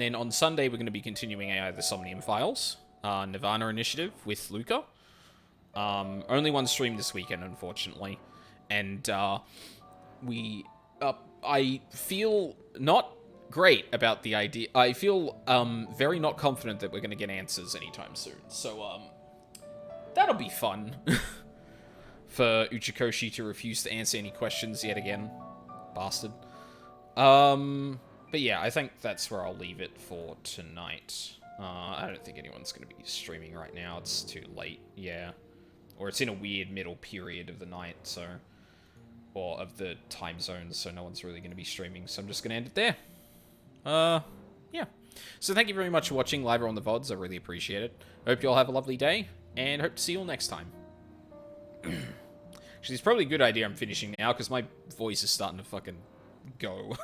then on Sunday, we're going to be continuing AI The Somnium Files, Nirvana Initiative with Luca. Only one stream this weekend, unfortunately. And, I feel not great about the idea. I feel, very not confident that we're going to get answers anytime soon. So, that'll be fun. For Uchikoshi to refuse to answer any questions yet again. Bastard. But yeah, I think that's where I'll leave it for tonight. I don't think anyone's going to be streaming right now. It's too late, yeah. Or it's in a weird middle period of the night, so... Or of the time zones, so no one's really going to be streaming, so I'm just going to end it there. Yeah. So thank you very much for watching live or on the VODs. I really appreciate it. I hope you all have a lovely day, and hope to see you all next time. Actually, it's probably a good idea I'm finishing now, because my voice is starting to fucking go.